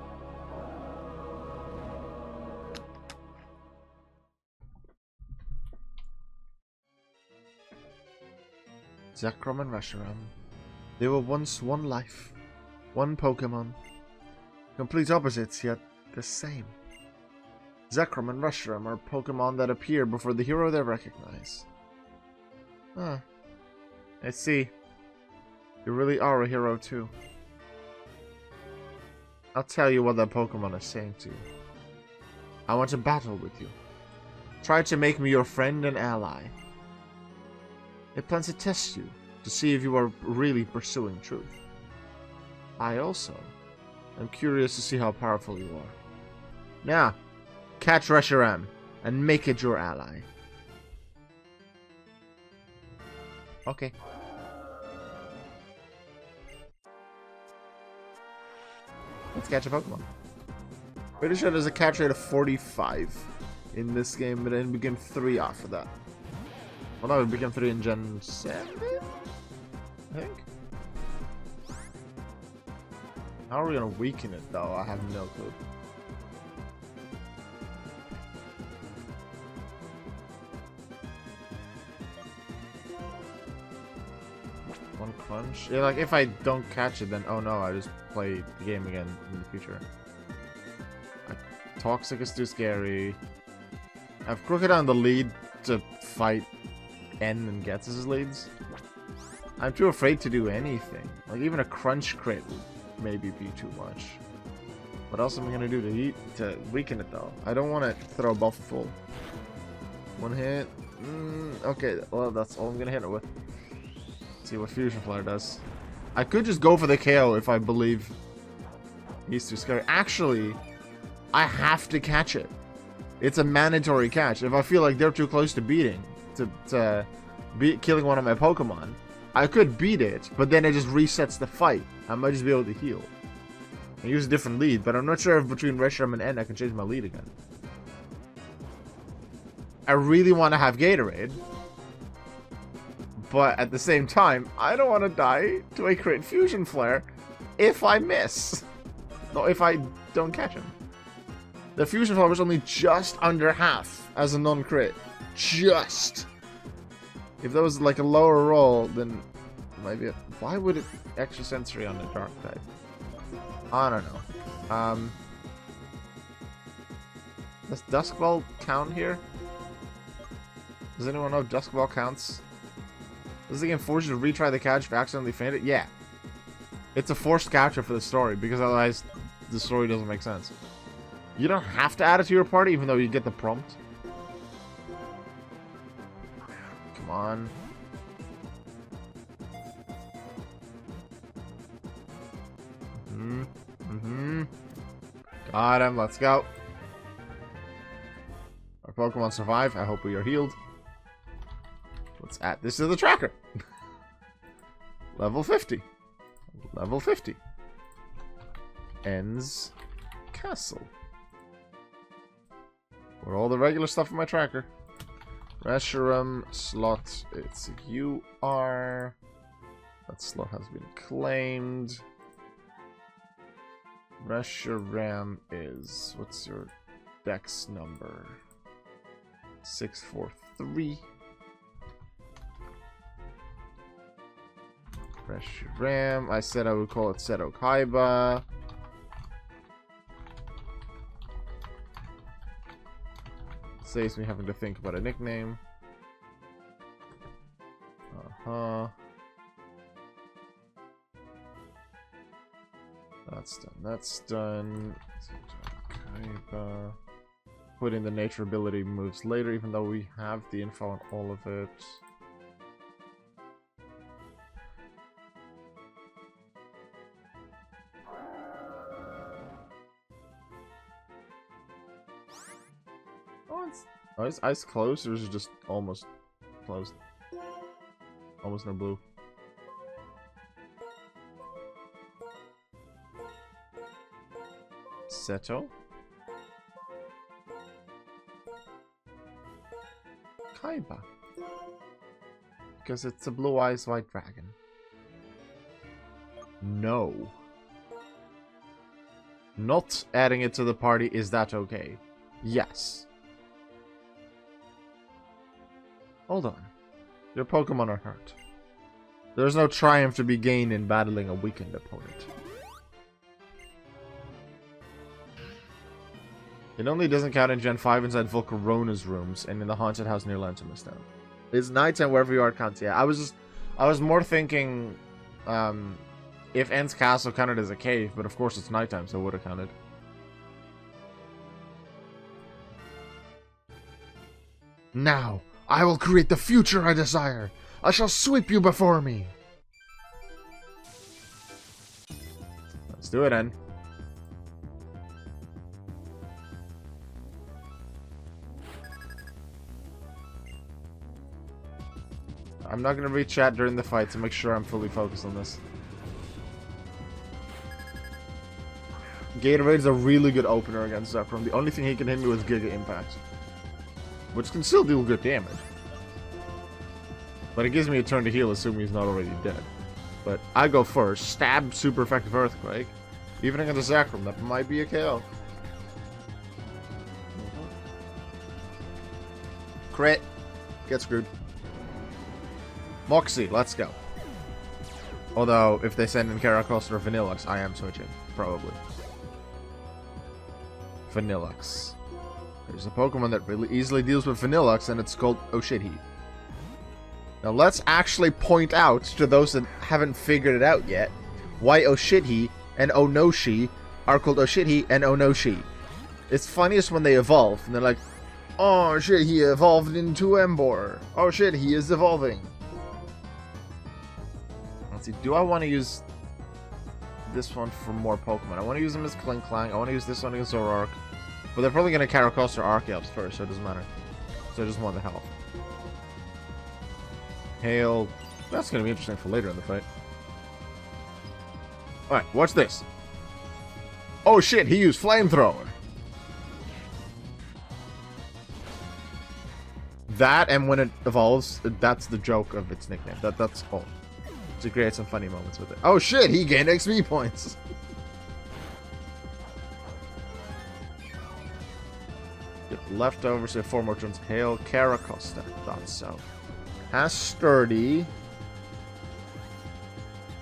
Zekrom and Reshiram. They were once one life, one Pokemon. Complete opposites, yet the same. Zekrom and Reshiram are Pokemon that appear before the hero they recognize. Huh. I see. You really are a hero too. I'll tell you what that Pokemon is saying to you. I want to battle with you. Try to make me your friend and ally. It plans to test you, to see if you are really pursuing truth. I also am curious to see how powerful you are. Now, catch Reshiram and make it your ally. Okay. Let's catch a Pokemon. Pretty sure there's a catch rate of 45 in this game, but then we became 3 after that. Well, no, we became 3 in Gen 7? I think? How are we gonna weaken it, though? I have no clue. One crunch? Yeah, like, if I don't catch it, then oh no, I just play the game again in the future. Toxic is too scary. I have Crooked on the lead to fight N and gets his leads. I'm too afraid to do anything. Like, even a crunch crit would maybe be too much. What else am I gonna do to weaken it, though? I don't want to throw buff full. One hit. Okay, well, that's all I'm gonna hit it with. See what Fusion Flare does. I could just go for the KO if I believe he's too scary. Actually, I have to catch it. It's a mandatory catch. If I feel like they're too close to beating, killing one of my Pokemon, I could beat it, but then it just resets the fight. I might just be able to heal. I use a different lead, but I'm not sure if between Reshiram and N I can change my lead again. I really want to have Gatorade, but at the same time, I don't want to die to a crit Fusion Flare if I miss. No, if I don't catch him. The Fusion Flare was only just under half as a non-crit. Just. If that was like a lower roll, then maybe it... Why would it extra sensory on the dark type? I don't know. Does Dusk Ball count here? Does anyone know if Dusk Ball counts? Does the game force you to retry the catch if you accidentally faint it? Yeah. It's a forced capture for the story, because otherwise the story doesn't make sense. You don't have to add it to your party, even though you get the prompt. Come on. Got him, let's go. Our Pokemon survive. I hope we are healed. Let's add this to the tracker. Level 50. Level 50. Ends Castle. Or all the regular stuff in my tracker. Reshiram slot. It's UR. That slot has been claimed. Reshiram is... What's your dex number? 643. Reshiram. I said I would call it Seto Kaiba. Saves me having to think about a nickname. That's done. That's done. Kaiba. Put in the nature ability moves later, even though we have the info on all of it. Oh, is ice closed, or is it just almost closed? Almost no blue. Seto? Kaiba. Because it's a blue eyes white dragon. No. Not adding it to the party, is that okay? Yes. Hold on. Your Pokemon are hurt. There's no triumph to be gained in battling a weakened opponent. It only doesn't count in Gen 5 inside Volcarona's rooms and in the haunted house near Lantimustown. It's nighttime wherever you are, it counts. Yeah, I was more thinking if N's castle counted as a cave, but of course it's nighttime, so it would have counted. Now, I will create the future I desire. I shall sweep you before me. Let's do it, N. I'm not going to read chat during the fight to make sure I'm fully focused on this. Gatorade's a really good opener against Zekrom. The only thing he can hit me with Giga Impact. Which can still deal good damage. But it gives me a turn to heal, assuming he's not already dead. But I go first. Stab, super effective Earthquake. Even against a Zekrom, that might be a KO. Crit. Get screwed. Moxie, let's go. Although, if they send in Karakos or Vanillux, I am switching. Probably. Vanillux. There's a Pokemon that really easily deals with Vanillux, and it's called Oh Shit Heat. Now let's actually point out to those that haven't figured it out yet why Oh Shit He and Oh No She are called Oh Shit He and Oh No She. It's funniest when they evolve, and they're like, oh shit, he evolved into Emboar. Oh shit, he is evolving. Let's see, do I want to use this one for more Pokemon? I want to use them as Klinklang. I want to use this one against Zoroark. But they're probably going to Karakos or Archeops first, so it doesn't matter. So I just want the health. Hail. That's going to be interesting for later in the fight. Alright, watch this. Oh shit, he used Flamethrower. That, and when it evolves, that's the joke of its nickname. That's all. To create some funny moments with it. Oh shit, he gained XP points. Get leftovers, so 4 more turns. Hail Caracosta. Thought so. Has Sturdy.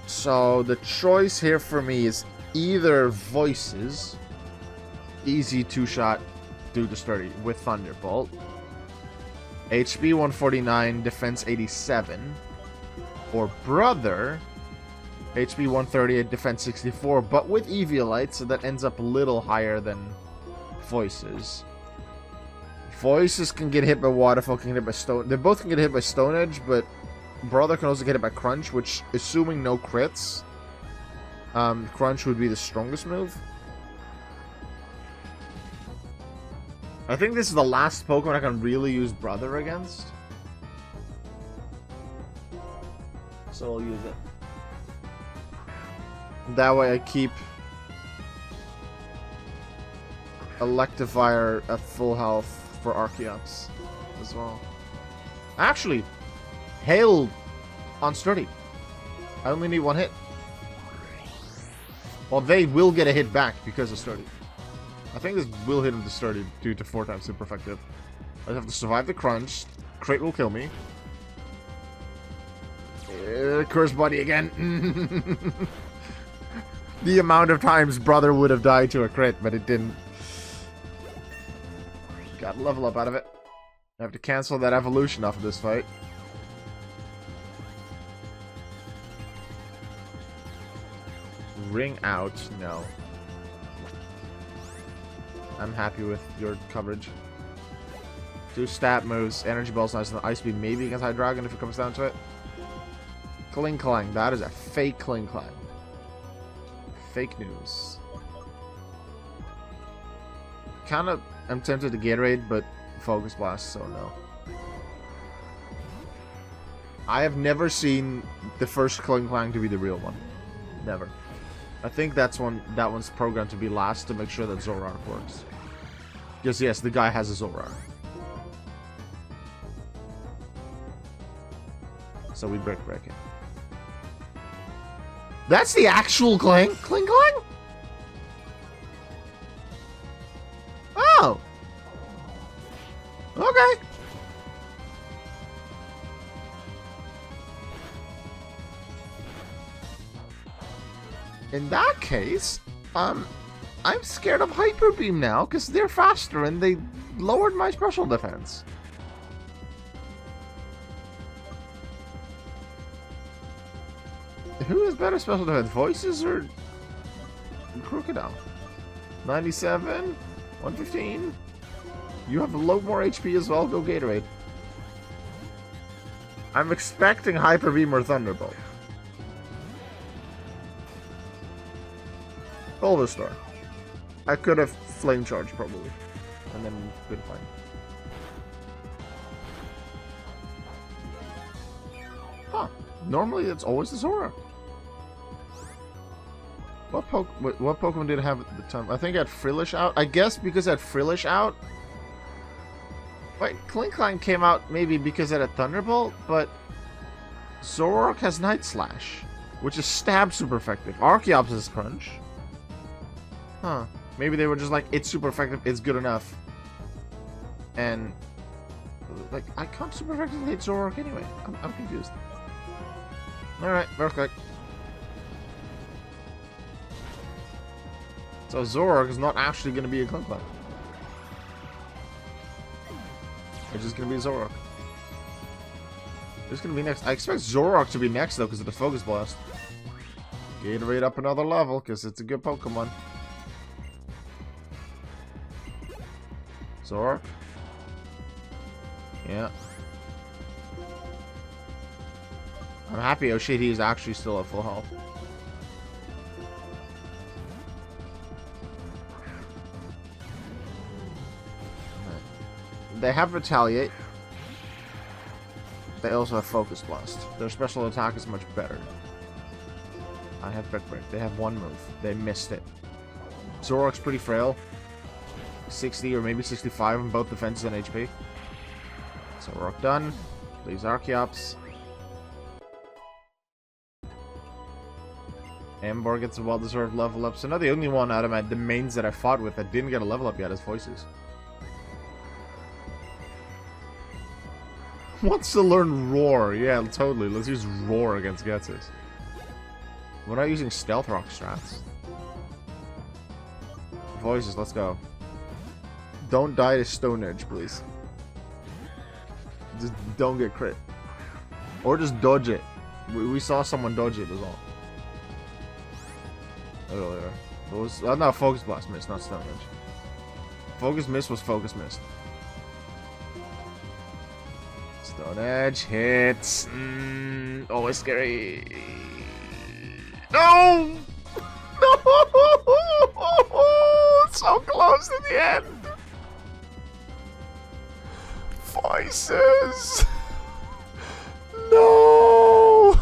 So the choice here for me is either Voices. Easy 2-shot due to Sturdy with Thunderbolt. HP 149, Defense 87. Or Brother, HP 138, Defense 64, but with Eviolite, so that ends up a little higher than Voices. Voices can get hit by Waterfall, can get hit by Stone. They both can get hit by Stone Edge, but Brother can also get hit by Crunch, which, assuming no crits, Crunch would be the strongest move. I think this is the last Pokemon I can really use Brother against. So I'll use it. That way I keep Electivire at full health for Archeops as well. Actually, Hail on Sturdy. I only need 1 hit. Well, they will get a hit back because of Sturdy. I think this will hit him to Sturdy due to 4 times super effective. I have to survive the crunch. Crate will kill me. Curse Buddy again. The amount of times Brother would have died to a crit, but it didn't. Got a level up out of it. I have to cancel that evolution off of this fight. Ring out, no. I'm happy with your coverage. Do stat moves. Energy Ball's nice. And Ice Beam maybe against Hydreigon if it comes down to it. Klinklang. That is a fake Klinklang. Fake news. Kind of, I'm tempted to Gatorade, but Focus Blast, so no. I have never seen the first Klinklang to be the real one. Never. I think that one's programmed to be last to make sure that Zoroark works. Because yes, the guy has a Zoroark. So we break it. That's the actual Klinklang? Oh! Okay. In that case, I'm scared of Hyper Beam now, because they're faster and they lowered my special defense. Who has better special defense, Voices or Crocodile? 97, 115. You have a load more HP as well. Go Gatorade. I'm expecting Hyper Beam or Thunderbolt. Bulbasaur. I could have Flame Charge probably, and then been fine. Huh. Normally it's always the Zora. What Pokemon did I have at the time? I think I had Frillish out. I guess because I had Frillish out. Wait, Klinkline came out maybe because it had Thunderbolt, but Zoroark has Night Slash, which is stab super effective. Archeops is Crunch. Huh. Maybe they were just like, it's super effective, it's good enough. And, like, I can't super effectively hit Zoroark anyway. I'm confused. Alright, Earthquake. So Zoroark is not actually going to be a Klinkline. It's just going to be Zoroark. It's going to be next. I expect Zoroark to be next, though, because of the Focus Blast. Gatorade up another level, because it's a good Pokemon. Zoroark. Yeah. I'm happy Oshidi is actually still at full health. They have Retaliate. They also have Focus Blast. Their special attack is much better. I have Brick Break. They have one move. They missed it. Zoroark's pretty frail. 60 or maybe 65 on both defenses and HP. Zoroark done. Leaves Archeops. Ember gets a well-deserved level up. So now the only one out of the mains that I fought with that didn't get a level up yet is Voices. Wants to learn Roar. Yeah, totally. Let's use Roar against Getsus. We're not using Stealth Rock strats. Voices, let's go. Don't die to Stone Edge, please. Just don't get crit. Or just dodge it. We saw someone dodge it as well. Earlier. It was, no, Focus Blast missed, not Stone Edge. Focus Miss was Focus Missed. Stone Edge hits. Always scary. No! No! So close to the end. Voices. No!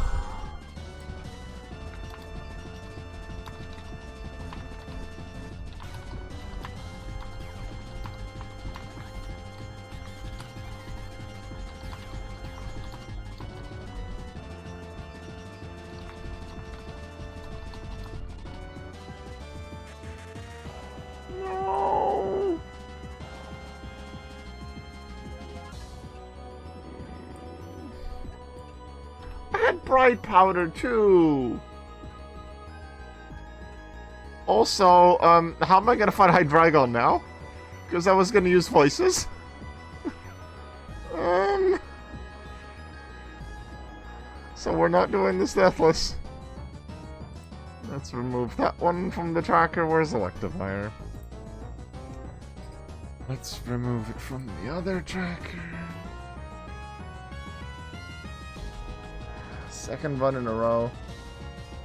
Bright Powder too. Also, how am I gonna fight Hydreigon now? Because I was gonna use Voices. So we're not doing this Deathless. Let's remove that one from the tracker. Where's Electivire? Let's remove it from the other tracker. Second run in a row.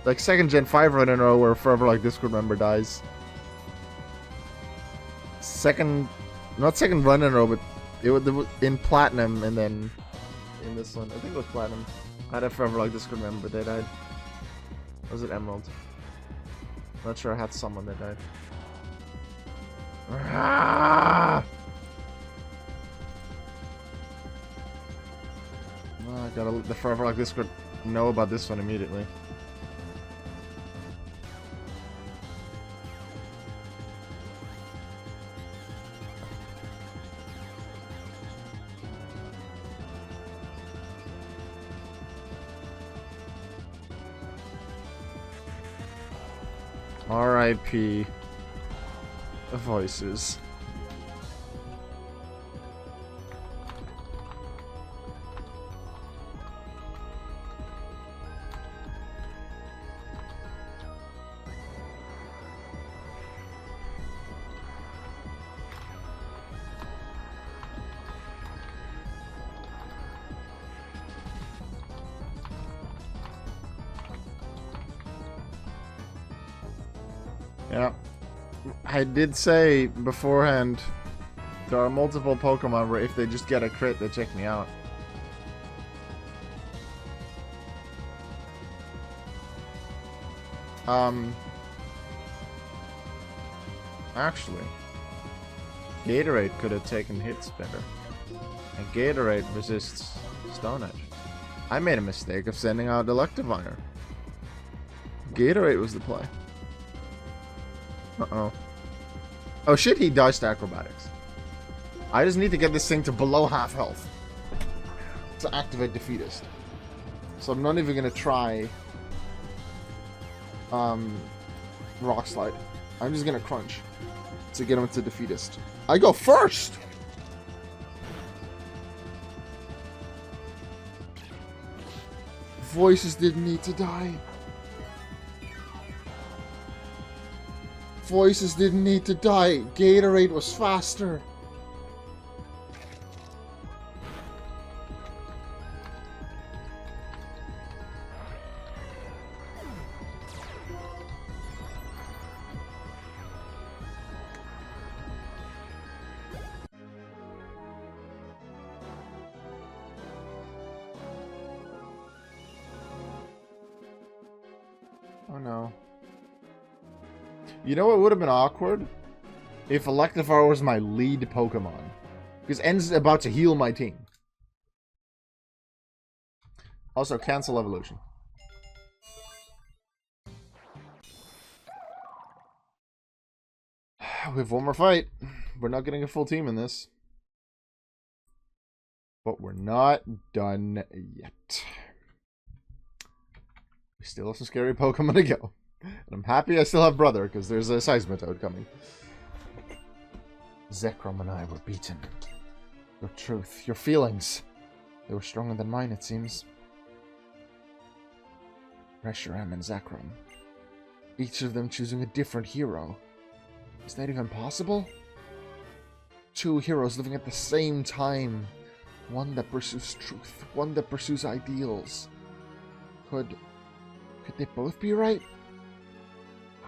Like, second Gen 5 run in a row where Foreverlocke Discord member dies. Not second run in a row, but it was in Platinum and then in this one. I think it was Platinum. I had a Foreverlocke Discord member, they died. Or was it Emerald? Not sure, I had someone that died. Ah! Oh, I gotta let the Foreverlocke Discord know about this one immediately. R.I.P. Voices. Yeah, I did say beforehand, there are multiple Pokemon where if they just get a crit, they check me out. Actually, Gatorade could have taken hits better. And Gatorade resists Stone Edge. I made a mistake of sending out Electivire. Gatorade was the play. Uh-oh. Oh shit, he dodged acrobatics. I just need to get this thing to below half health to activate Defeatist. So I'm not even gonna try Rock Slide. I'm just gonna crunch to get him to Defeatist. I go first! Voices didn't need to die. Voices didn't need to die. Gatorade was faster. Oh no. You know what would have been awkward? If Electivire was my lead Pokemon. Because N's about to heal my team. Also, cancel evolution. We have one more fight. We're not getting a full team in this. But we're not done yet. We still have some scary Pokemon to go. And I'm happy I still have Brother, because there's a Seismitoad coming. Zekrom and I were beaten. Your truth, your feelings. They were stronger than mine, it seems. Reshiram and Zekrom. Each of them choosing a different hero. Is that even possible? Two heroes living at the same time. One that pursues truth, one that pursues ideals. Could they both be right?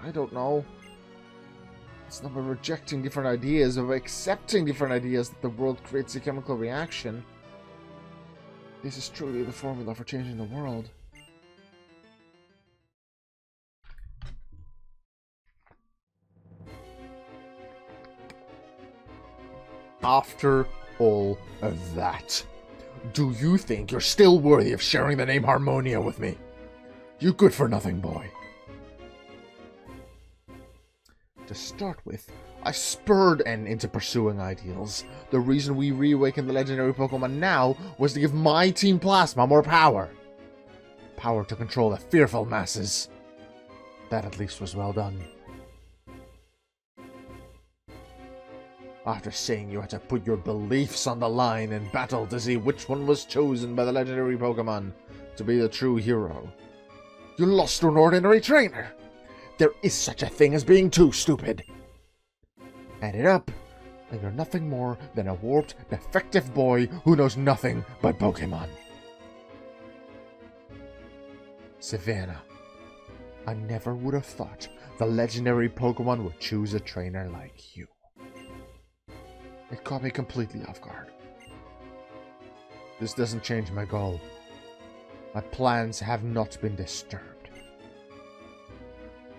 I don't know. It's not by rejecting different ideas or accepting different ideas that the world creates a chemical reaction. This is truly the formula for changing the world. After all of that, do you think you're still worthy of sharing the name Harmonia with me? You good-for-nothing boy. To start with, I spurred N into pursuing ideals. The reason we reawakened the legendary Pokemon now was to give my Team Plasma more power. Power to control the fearful masses. That at least was well done. After saying you had to put your beliefs on the line in battle to see which one was chosen by the legendary Pokemon to be the true hero, you lost to an ordinary trainer. There is such a thing as being too stupid. Add it up, and you're nothing more than a warped, defective boy who knows nothing but Pokemon. Savannah, I never would have thought the legendary Pokemon would choose a trainer like you. It caught me completely off guard. This doesn't change my goal. My plans have not been disturbed.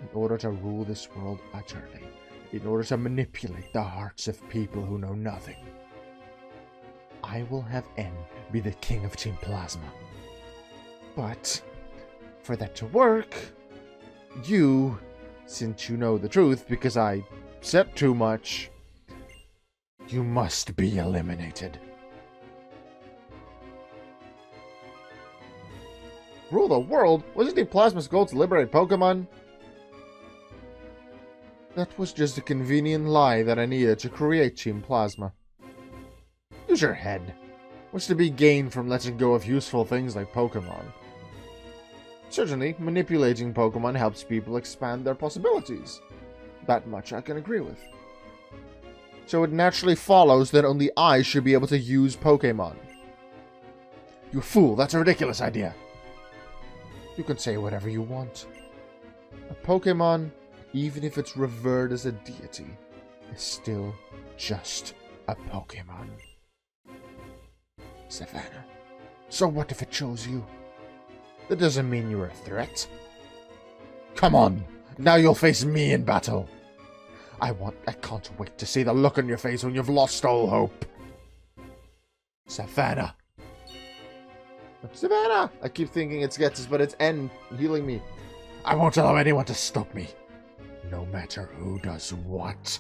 In order to rule this world utterly, in order to manipulate the hearts of people who know nothing, I will have N be the king of Team Plasma. But, for that to work, you, since you know the truth because I said too much, you must be eliminated. Rule the world? Wasn't Team Plasma's goal to liberate Pokemon? That was just a convenient lie that I needed to create Team Plasma. Use your head. What's to be gained from letting go of useful things like Pokemon? Certainly, manipulating Pokemon helps people expand their possibilities. That much I can agree with. So it naturally follows that only I should be able to use Pokemon. You fool, that's a ridiculous idea. You can say whatever you want. A Pokemon, even if it's revered as a deity, is still just a Pokemon. Savannah, so what if it chose you? That doesn't mean you're a threat. Come on, now you'll face me in battle. I can't wait to see the look on your face when you've lost all hope. Savannah. Savannah! I keep thinking it's Getsus, but it's N healing me. I won't allow anyone to stop me. No matter who does what.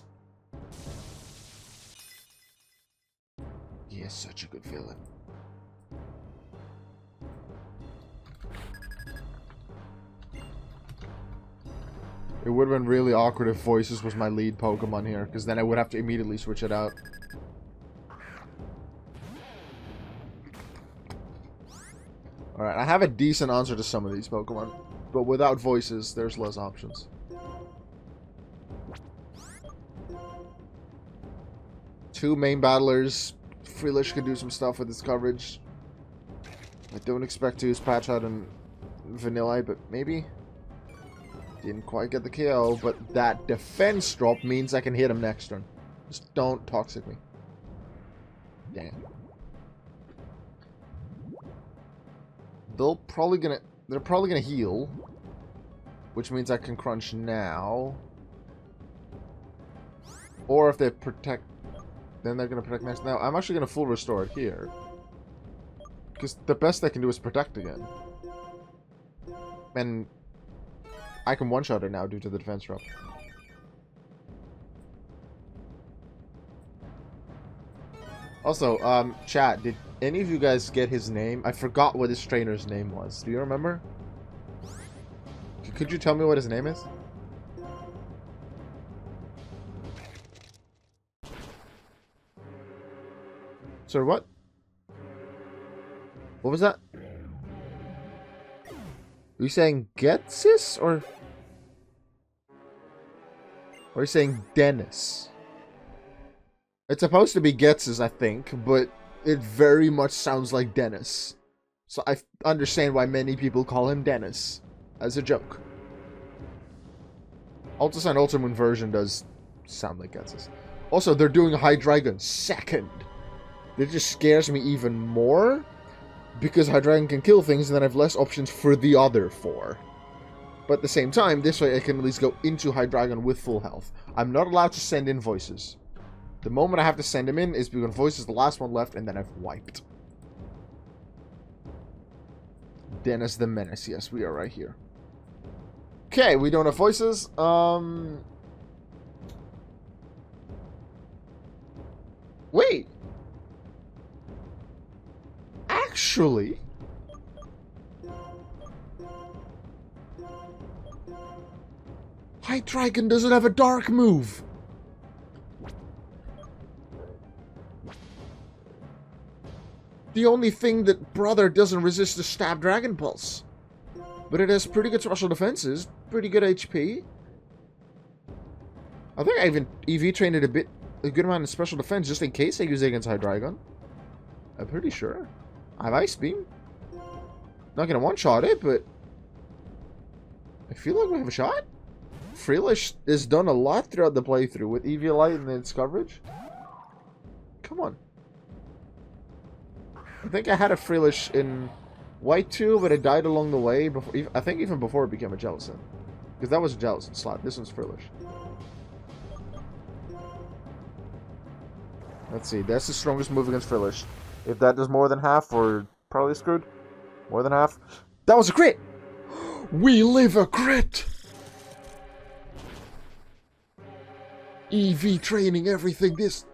He is such a good villain. It would have been really awkward if Voices was my lead Pokemon here, because then I would have to immediately switch it out. Alright, I have a decent answer to some of these Pokemon, but without Voices, there's less options. Two main battlers. Freelish can do some stuff with its coverage. I don't expect to use Patch Out and Vanilla, but maybe? Didn't quite get the KO, but that defense drop means I can hit him next turn. Just don't Toxic me. Damn. They're probably gonna heal, which means I can crunch now. Or if they protect, then they're gonna protect next. Now I'm actually gonna full restore it here, because the best they can do is protect again, and I can one-shot it now due to the defense drop. Also, chat, did any of you guys get his name? I forgot what his trainer's name was. Do you remember? Could you tell me what his name is? Sir, what? What was that? Are you saying Getsis or are you saying Dennis? It's supposed to be Getsis, I think, but it very much sounds like Dennis. So I understand why many people call him Dennis as a joke. Ultrasign Ultramoon version does sound like Getsis. Also, they're doing Hydreigon second. That just scares me even more, because Hydreigon can kill things and then I have less options for the other four. But at the same time, this way I can at least go into Hydreigon with full health. I'm not allowed to send in Voices. The moment I have to send him in is when Voice is the last one left, and then I've wiped. Dennis the Menace. Yes, we are right here. Okay, we don't have Voices. Wait. Actually, Hydreigon doesn't have a dark move. The only thing that Brother doesn't resist is Stab Dragon Pulse. But it has pretty good special defenses, pretty good HP. I think I even EV trained it a good amount of special defense just in case I use it against Hydreigon. I'm pretty sure. I have Ice Beam. Not gonna one-shot it, but I feel like we have a shot. Freelish has done a lot throughout the playthrough with Eviolite and its coverage. Come on. I think I had a Freelish in White 2, but it died along the way. Before, I think even before it became a Jellicent. Because that was a Jellicent slot. This one's Freelish. Let's see. That's the strongest move against Freelish. If that does more than half, we're probably screwed. More than half. That was a crit! We live a crit! EV training, everything. This...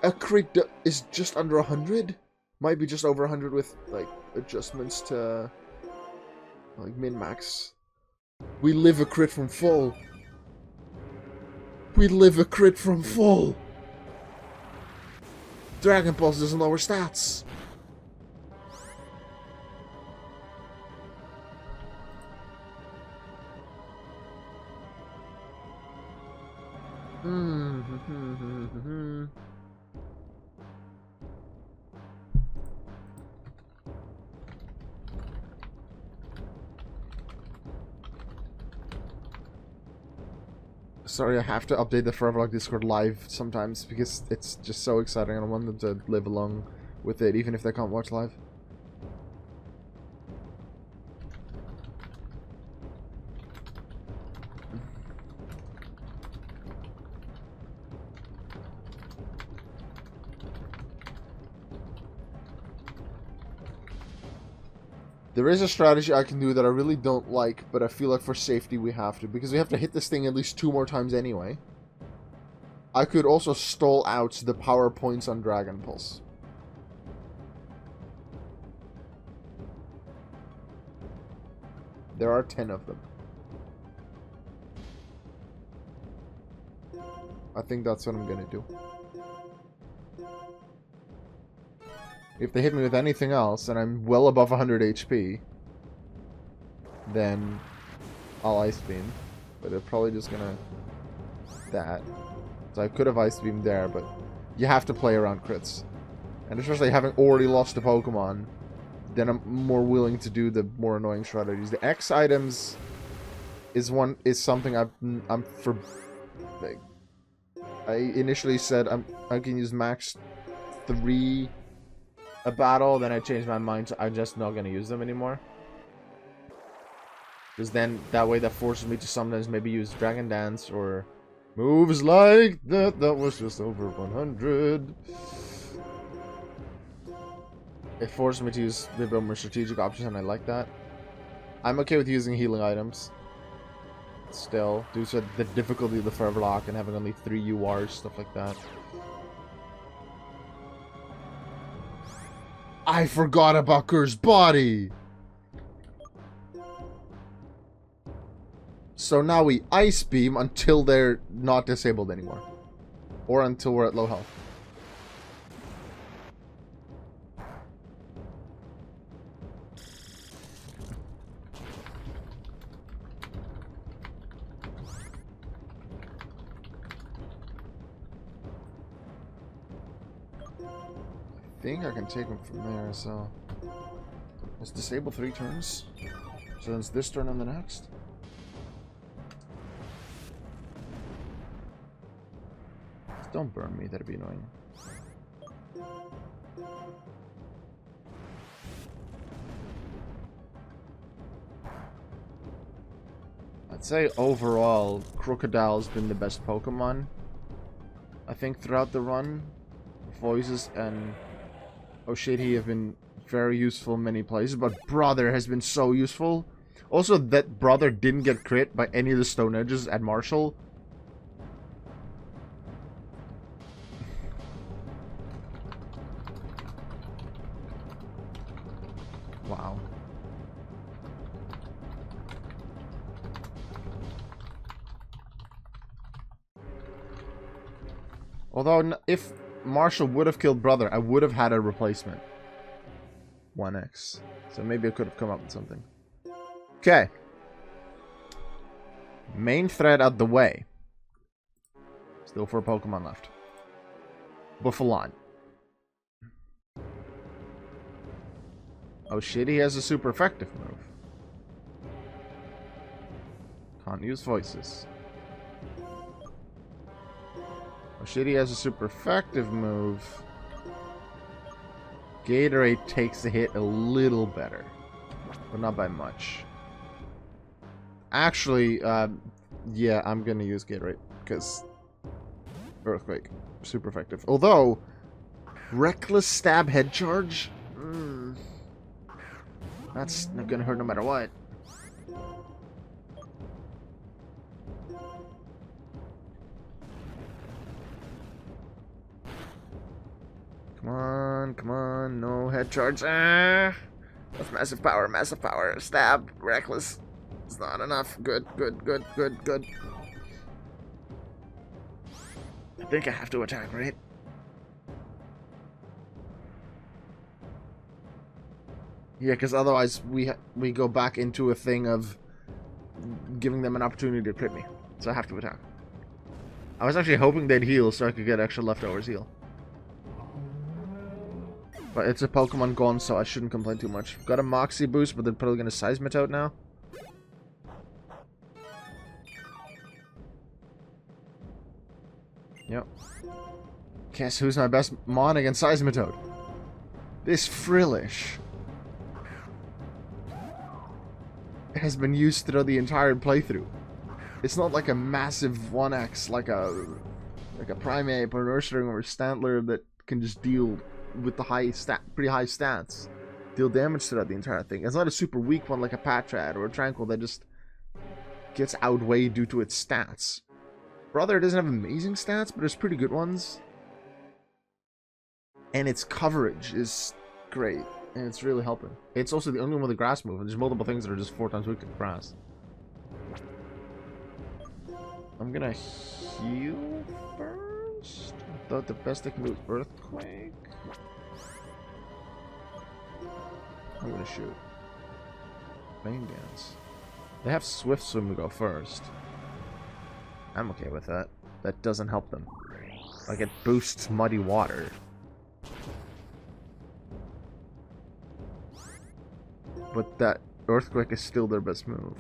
A crit is just under 100? Might be just over 100 with, like, adjustments to... like, min-max. We live a crit from full. We live a crit from full. Dragon Pulse doesn't lower stats. Sorry, I have to update the Foreverlocke Discord live sometimes because it's just so exciting and I want them to live along with it even if they can't watch live. There is a strategy I can do that I really don't like, but I feel like for safety we have to, because we have to hit this thing at least 2 more times anyway. I could also stall out the power points on Dragon Pulse. There are 10 of them. I think that's what I'm gonna do. If they hit me with anything else, and I'm well above 100 HP, then I'll Ice Beam. But they're probably just gonna... that. So I could have Ice Beam there, but you have to play around crits. And especially having already lost a Pokemon, then I'm more willing to do the more annoying strategies. The X items is something I'm for... like, I initially said I can use max 3 a battle, then I changed my mind to I'm just not going to use them anymore. Because then, that way that forces me to sometimes maybe use Dragon Dance or moves like that. That was just over 100. It forced me to use the bit more strategic options, and I like that. I'm okay with using healing items. Still, due to the difficulty of the Foreverlocke and having only 3 URs, stuff like that. I forgot about Kerr's body! So now we Ice Beam until they're not disabled anymore. Or until we're at low health. I think I can take him from there, so... let's disable 3 turns. So then it's this turn and the next. Don't burn me, that'd be annoying. I'd say overall, Crocodile's been the best Pokemon. I think throughout the run, Voices and Oshidi have been very useful in many places, but Brother has been so useful. Also, that Brother didn't get crit by any of the Stone Edges at Marshall. Wow. Although, if Marshall would have killed Brother, I would have had a replacement. 1x. So maybe I could have come up with something. Okay. Main thread out the way. Still 4 Pokemon left. Buffalon. Oh shit, he has a super effective move. Can't use Voices. Oh shit, he has a super effective move. Gatorade takes the hit a little better. But not by much. Actually, yeah, I'm gonna use Gatorade. Because Earthquake. Super effective. Although, Reckless Stab Head Charge? That's not gonna hurt no matter what. Come on, come on, no head charge. Ah! That's massive power, stab, reckless. It's not enough. Good, good, good, good, good. I think I have to attack, right? Yeah, because otherwise we go back into a thing of giving them an opportunity to crit me. So I have to attack. I was actually hoping they'd heal so I could get extra leftovers heal. But it's a Pokemon gone, so I shouldn't complain too much. Got a Moxie boost, but they're probably going to Seismitoad now. Yep. Guess who's my best Mon against Seismitoad? This Frillish has been used throughout the entire playthrough. It's not like a massive 1x like a Primeape or Ursaring or a Stantler that can just deal with the pretty high stats. deal damage throughout the entire thing. It's not a super weak one like a Patrat or a Tranquil that just gets outweighed due to its stats. Brother doesn't have amazing stats, but there's pretty good ones. And its coverage is great, and it's really helping. It's also the only one with a grass move, and there's multiple things that are just 4 times weaker than grass. I'm gonna heal first. I thought the best I can do is Earthquake. I'm gonna shoot. Main dance. They have Swift Swim to go first. I'm okay with that. That doesn't help them. Like, it boosts Muddy Water. But that Earthquake is still their best move.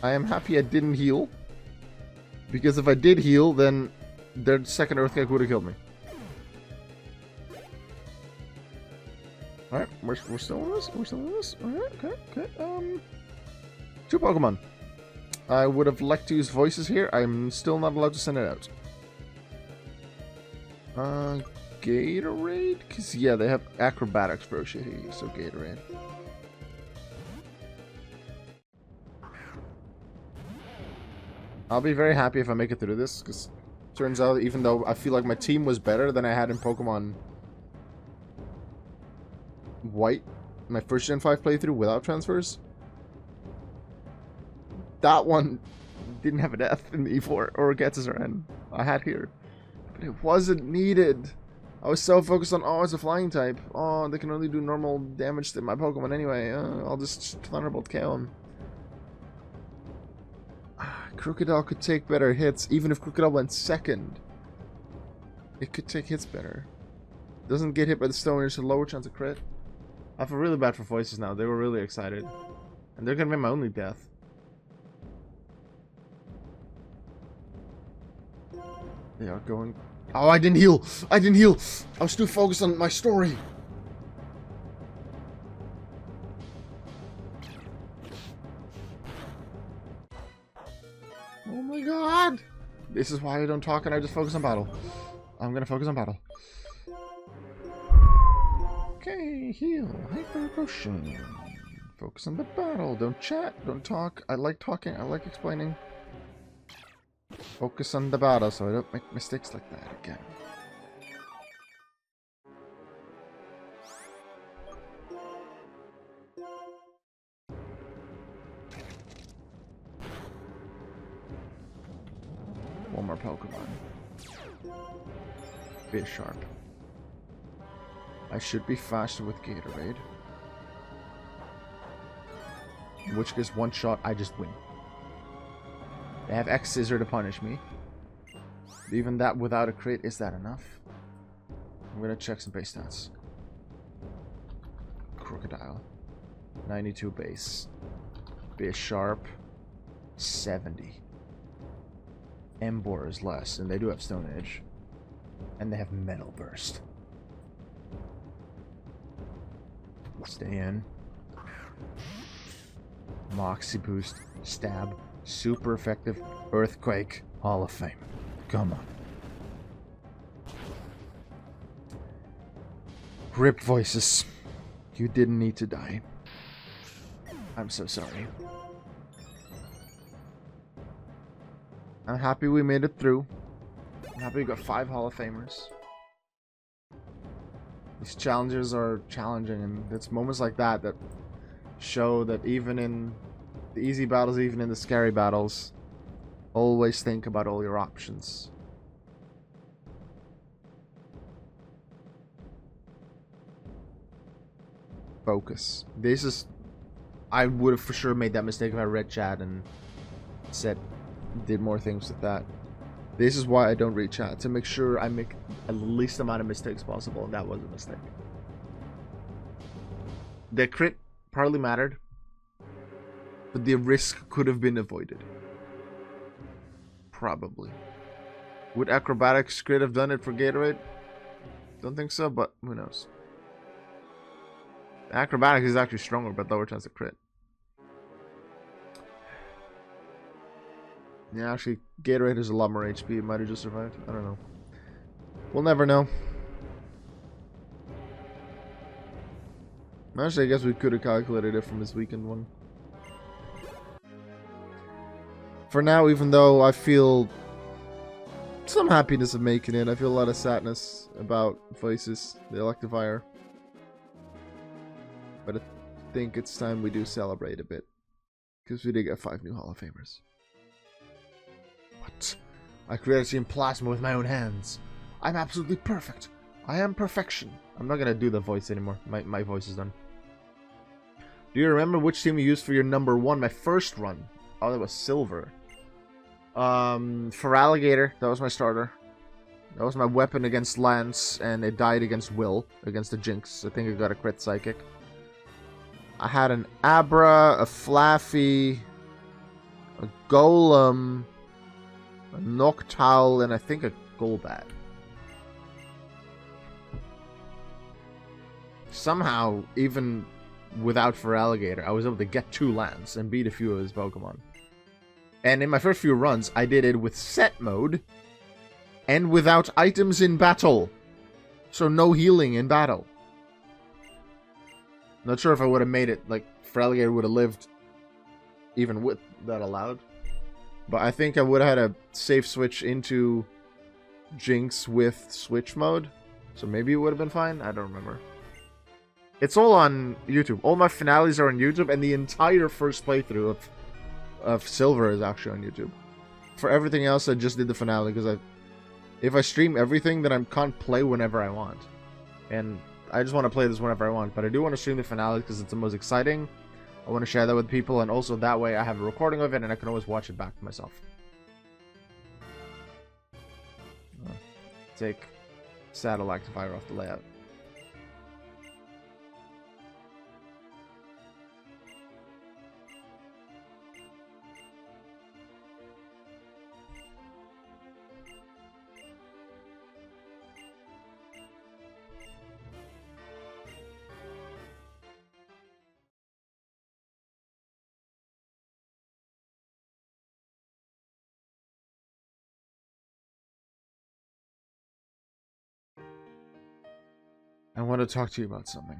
I am happy I didn't heal. Because if I did heal, then their second Earthquake would have killed me. Alright, we're still on this. We're still on this. Alright, okay. 2 Pokemon. I would have liked to use voices here. I'm still not allowed to send it out. Gatorade? Because, yeah, they have Acrobatics Brochure, so Gatorade. I'll be very happy if I make it through this, because turns out, even though I feel like my team was better than I had in Pokemon White, my first Gen 5 playthrough without transfers, that one didn't have a death in the E4 or a Getzes or N. I had here. But it wasn't needed. I was so focused on, oh, it's a flying type. Oh, they can only do normal damage to my Pokemon anyway. I'll just Thunderbolt KO him. Crocodile could take better hits, even if Crocodile went second. It could take hits better. Doesn't get hit by the stone, there's a lower chance of crit. I feel really bad for voices now. They were really excited. And they're gonna be my only death. They are going... Oh, I didn't heal! I didn't heal! I was too focused on my story. Oh my god! This is why I don't talk and I just focus on battle. I'm gonna focus on battle. Okay, heal. Hyper potion. Focus on the battle. Don't chat. Don't talk. I like talking. I like explaining. Focus on the battle so I don't make mistakes like that again. One more Pokemon. Bisharp. I should be faster with Gatorade. In which case, one shot, I just win. They have X-Scissor to punish me. Even that without a crit, is that enough? I'm gonna check some base stats. Crocodile. 92 base. Bisharp. 70. Emboar is less, and they do have Stone Edge. And they have Metal Burst. Stay in. Moxie Boost. Stab. Super effective. Earthquake. Hall of Fame. Come on. Rip voices. You didn't need to die. I'm so sorry. I'm happy we made it through. I'm happy we got 5 Hall of Famers. These challenges are challenging, and it's moments like that that show that even in the easy battles, even in the scary battles, always think about all your options. Focus. This is... I would have for sure made that mistake if I read chat and did more things with that. This is why I don't read chat, to make sure I make the least amount of mistakes possible, and that was a mistake. The crit probably mattered, but the risk could have been avoided. Probably. Would Acrobatics crit have done it for Gatorade? Don't think so, but who knows. Acrobatics is actually stronger, but lower chance of crit. Yeah, actually, Gatorade has a lot more HP. It might have just survived. I don't know. We'll never know. Actually, I guess we could have calculated it from his weekend one. For now, even though I feel some happiness of making it, I feel a lot of sadness about Voices, the Electivire. But I think it's time we do celebrate a bit. Because we did get 5 new Hall of Famers. What? I created Team Plasma with my own hands. I'm absolutely perfect. I am perfection. I'm not gonna do the voice anymore. My voice is done. Do you remember which team you used for your number 1? My first run. Oh, that was Silver. Foreverlocke, that was my starter. That was my weapon against Lance, and it died against Will, against the Jinx. I think it got a crit Psychic. I had an Abra, a Flaffy, a Golem, a Noctowl, and I think a Golbat. Somehow, even without Foreverlocke, I was able to get 2 lands and beat a few of his Pokemon. And in my first few runs, I did it with set mode and without items in battle. So no healing in battle. Not sure if I would have made it, like, Foreverlocke would have lived even with that allowed. But I think I would have had a safe switch into Jinx with switch mode. So maybe it would have been fine. I don't remember. It's all on YouTube. All my finales are on YouTube, and the entire first playthrough of Silver is actually on YouTube. For everything else, I just did the finale, because if I stream everything, then I can't play whenever I want. And I just want to play this whenever I want, but I do want to stream the finale because it's the most exciting. I want to share that with people, and also that way I have a recording of it, and I can always watch it back myself. Take Saddle Electivire off the layout. I want to talk to you about something.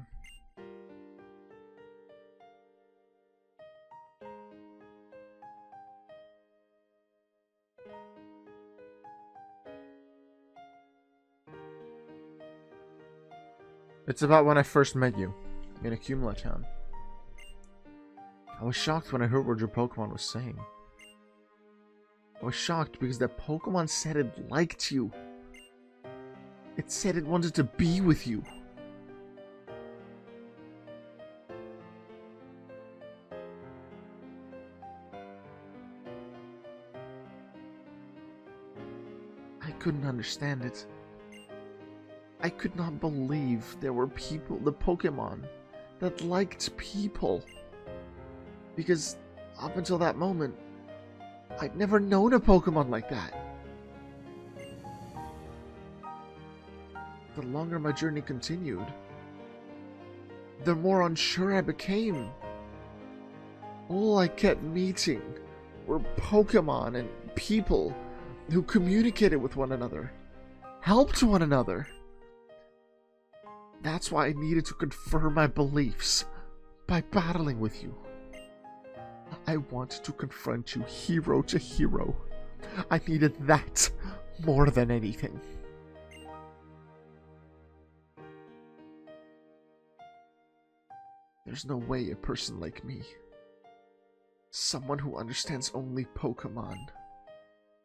It's about when I first met you in Accumula Town. I was shocked when I heard what your Pokemon was saying. I was shocked because that Pokemon said it liked you. It said it wanted to be with you. I couldn't understand it. I could not believe there were people, the Pokemon, that liked people. Because up until that moment, I'd never known a Pokemon like that. The longer my journey continued, the more unsure I became. All I kept meeting were Pokemon and people who communicated with one another, helped one another. That's why I needed to confirm my beliefs by battling with you. I wanted to confront you hero to hero. I needed that more than anything. There's no way a person like me, someone who understands only Pokemon.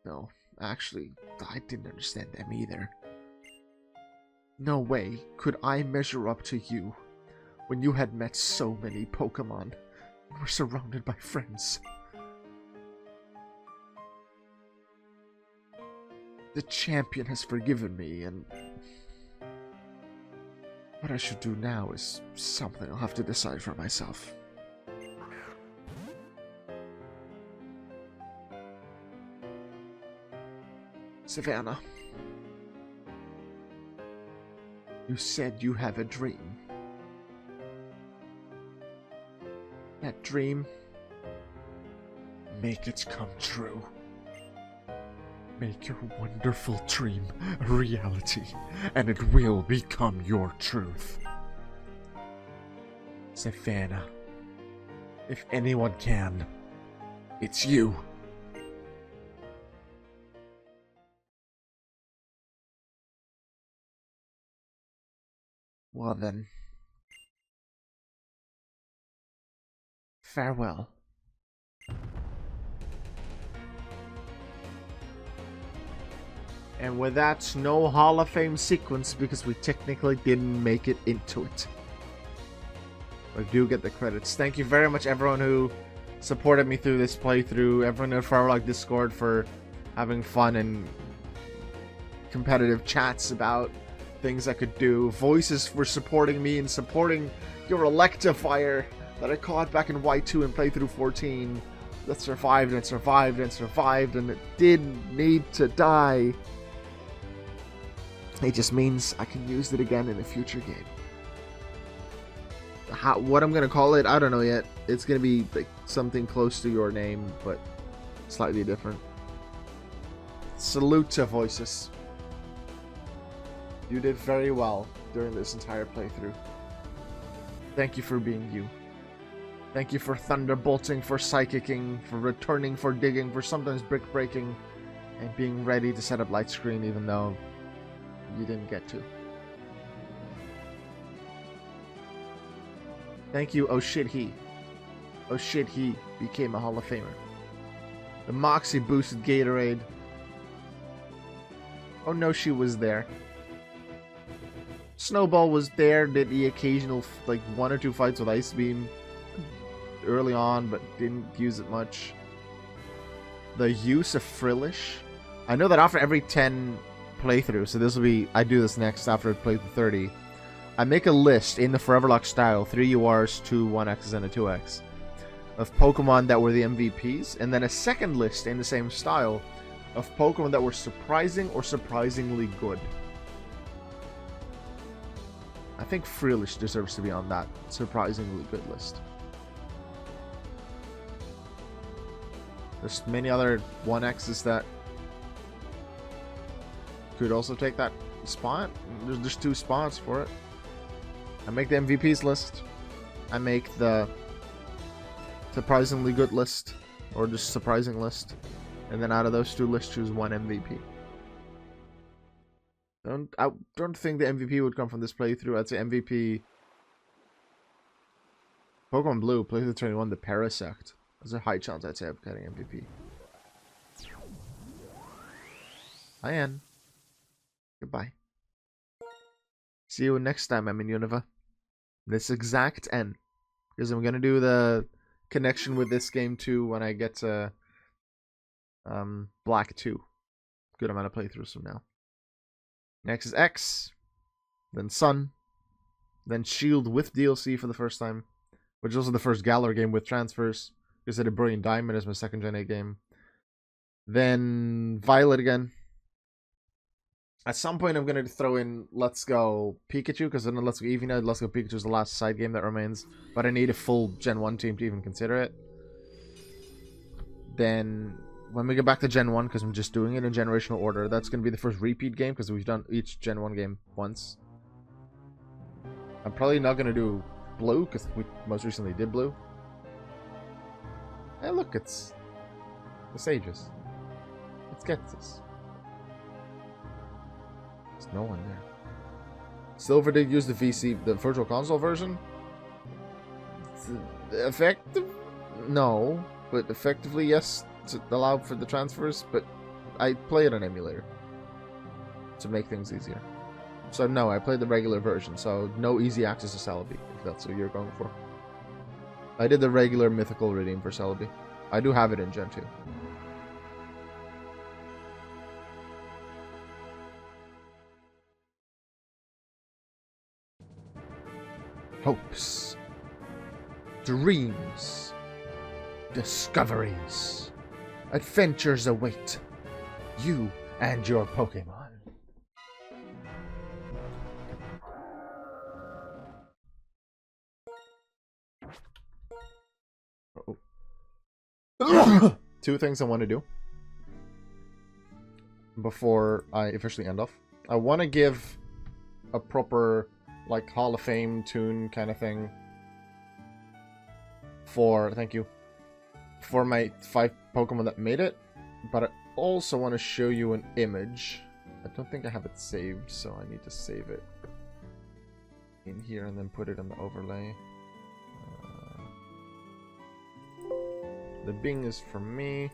No, actually, I didn't understand them either. No way could I measure up to you when you had met so many Pokemon and were surrounded by friends. The champion has forgiven me, and what I should do now is something I'll have to decide for myself. Savannah, you said you have a dream. That dream, make it come true. Make your wonderful dream a reality, and it will become your truth. Savannah, if anyone can, it's you. Well then, farewell. And with that, no Hall of Fame sequence because we technically didn't make it into it. I do get the credits. Thank you very much everyone who supported me through this playthrough, everyone in Foreverlocke Discord for having fun and competitive chats about things I could do. Voices for supporting me and supporting your Electivire that I caught back in Y2 and playthrough 14 that survived and survived and survived and it did need to die. It just means I can use it again in a future game. What I'm gonna call it, I don't know yet. It's gonna be like something close to your name, but slightly different. Salute to Voices. You did very well during this entire playthrough. Thank you for being you. Thank you for thunderbolting, for psychicking, for returning, for digging, for sometimes brick breaking, and being ready to set up light screen even though you didn't get to. Thank you, oh shit he. Oh shit he became a Hall of Famer. The Moxie boosted Gatorade. Oh no, she was there. Snowball was there, did the occasional like 1 or 2 fights with Ice Beam early on, but didn't use it much. The use of Frillish. I know that after every 10 playthroughs, so this will be, I do this next after I play the 30, I make a list in the Foreverlocke style, 3 URs, 2 1Xs, and a 2X, of Pokemon that were the MVPs, and then a second list in the same style of Pokemon that were surprising or surprisingly good. I think Frillish deserves to be on that surprisingly good list. There's many other 1Xs that could also take that spot. There's 2 spots for it. I make the MVPs list. I make the surprisingly good list, or just surprising list, and then out of those 2 lists, choose 1 MVP. I don't think the MVP would come from this playthrough. I'd say MVP. Pokemon Blue, playthrough 21, the Parasect. There's a high chance I'd say I'm getting MVP. Hi, Ann. Goodbye. See you next time I'm in Unova. This exact end. Because I'm gonna do the connection with this game too when I get to Black 2. Good amount of playthroughs from now. Next is X, then Sun, then Shield with DLC for the first time, which is also the first Galar game with transfers, because I did Brilliant Diamond as my second Gen 8 game. Then Violet again. At some point I'm going to throw in Let's Go Pikachu, because then Let's Go Eevee now, Let's Go Pikachu is the last side game that remains, but I need a full Gen 1 team to even consider it. Then when we get back to Gen 1, because I'm just doing it in generational order, that's going to be the first repeat game, because we've done each Gen 1 game once. I'm probably not going to do Blue, because we most recently did Blue. Hey, look, it's the Sages. Let's get this. There's no one there. Silver did use the the Virtual Console version. Effective? No. But effectively, yes, to allow for the transfers, but I play it on emulator to make things easier. So no, I played the regular version, so no easy access to Celebi, if that's what you're going for. I did the regular mythical redeem for Celebi. I do have it in Gen 2. Hopes, dreams, discoveries, adventures await you and your Pokemon. Oh. 2 things I want to do. before I officially end off. I want to give a proper, like, Hall of Fame tune kind of thing for, thank you, for my 5 Pokemon that made it, but I also want to show you an image. I don't think I have it saved, so I need to save it in here and then put it in the overlay. The Bing is for me.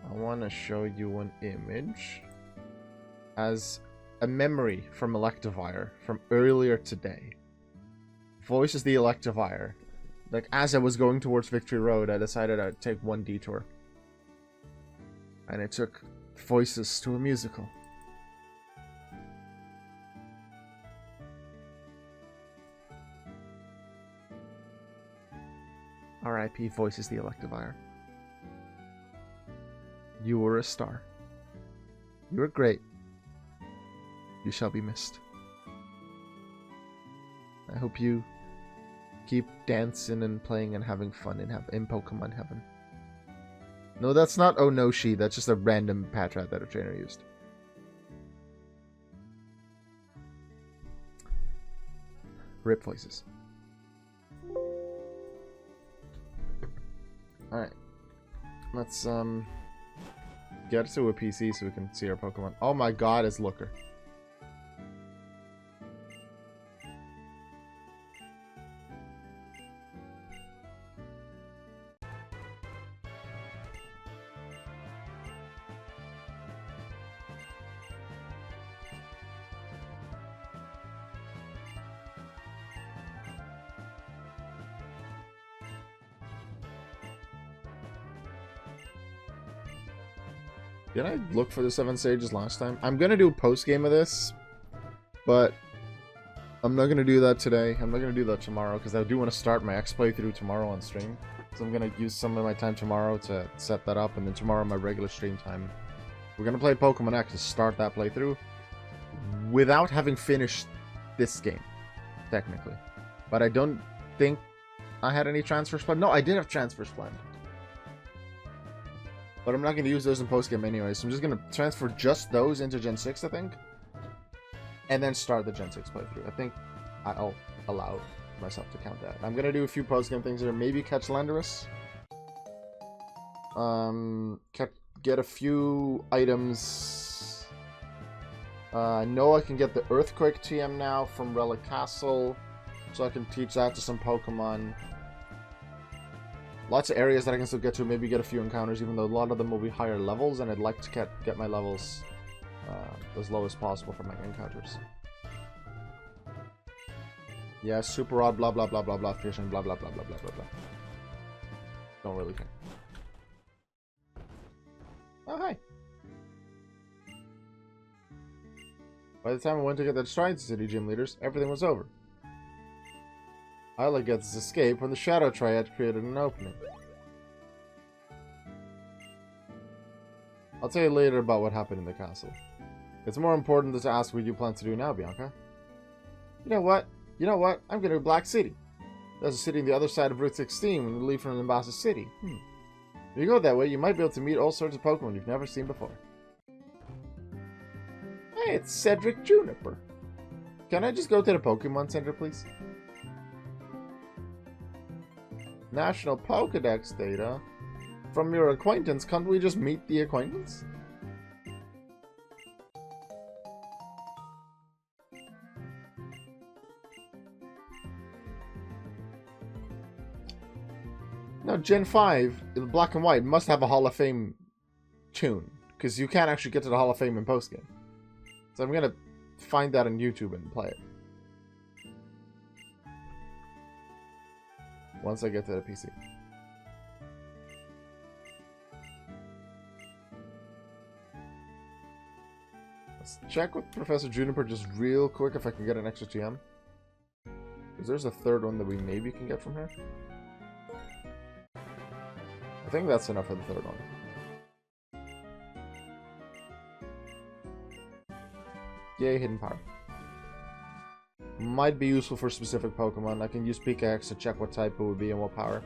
I want to show you an image as a memory from Electivire from earlier today. Voices the Electivire. Like, as I was going towards Victory Road, I decided I'd take one detour. And I took Voices to a musical. R.I.P. Voices the Electivire. You were a star. You were great. You shall be missed. I hope you keep dancing and playing and having fun in Pokemon Heaven. No, that's not Oh No She. That's just a random Patrat that a trainer used. Rip Voices. Alright. Let's, get to a PC so we can see our Pokemon. Oh my god, it's Looker. Did I look for the 7 stages last time? I'm gonna do a post-game of this, but I'm not gonna do that today. I'm not gonna do that tomorrow, because I do want to start my X playthrough tomorrow on stream. So I'm gonna use some of my time tomorrow to set that up, and then tomorrow my regular stream time. We're gonna play Pokemon X to start that playthrough without having finished this game, technically. But I don't think I had any transfers planned. No, I did have transfers planned. But I'm not going to use those in postgame anyway, so I'm just going to transfer just those into Gen 6, I think. And then start the Gen 6 playthrough. I think I'll allow myself to count that. I'm going to do a few postgame things here. Maybe catch Landorus. Get a few items. I know I can get the Earthquake TM now from Relic Castle, so I can teach that to some Pokemon. Lots of areas that I can still get to, maybe get a few encounters, even though a lot of them will be higher levels, and I'd like to get my levels as low as possible for my encounters. Yeah, super odd, blah blah blah blah blah, fishing, blah blah blah blah blah blah blah. Don't really care. Oh, hi. By the time I went to get the Strides City gym leaders, everything was over. Isla gets his escape when the Shadow Triad created an opening. I'll tell you later about what happened in the castle. It's more important than to ask what you plan to do now, Bianca. You know what? I'm going to Black City. There's a city on the other side of Route 16 when you leave from Limbasa City. If you go that way, you might be able to meet all sorts of Pokemon you've never seen before. Hey, it's Cedric Juniper. Can I just go to the Pokemon Center, please? National Pokedex data? From your acquaintance, can't we just meet the acquaintance? Now, Gen 5, in black and white, must have a Hall of Fame tune, because you can't actually get to the Hall of Fame in postgame. So I'm gonna find that on YouTube and play it. Once I get to the PC. Let's check with Professor Juniper just real quick if I can get an extra TM. Because there's a third one that we maybe can get from here. I think that's enough for the third one. Yay, Hidden Power. Might be useful for specific Pokemon. I can use Pikachu to check what type it would be and what power.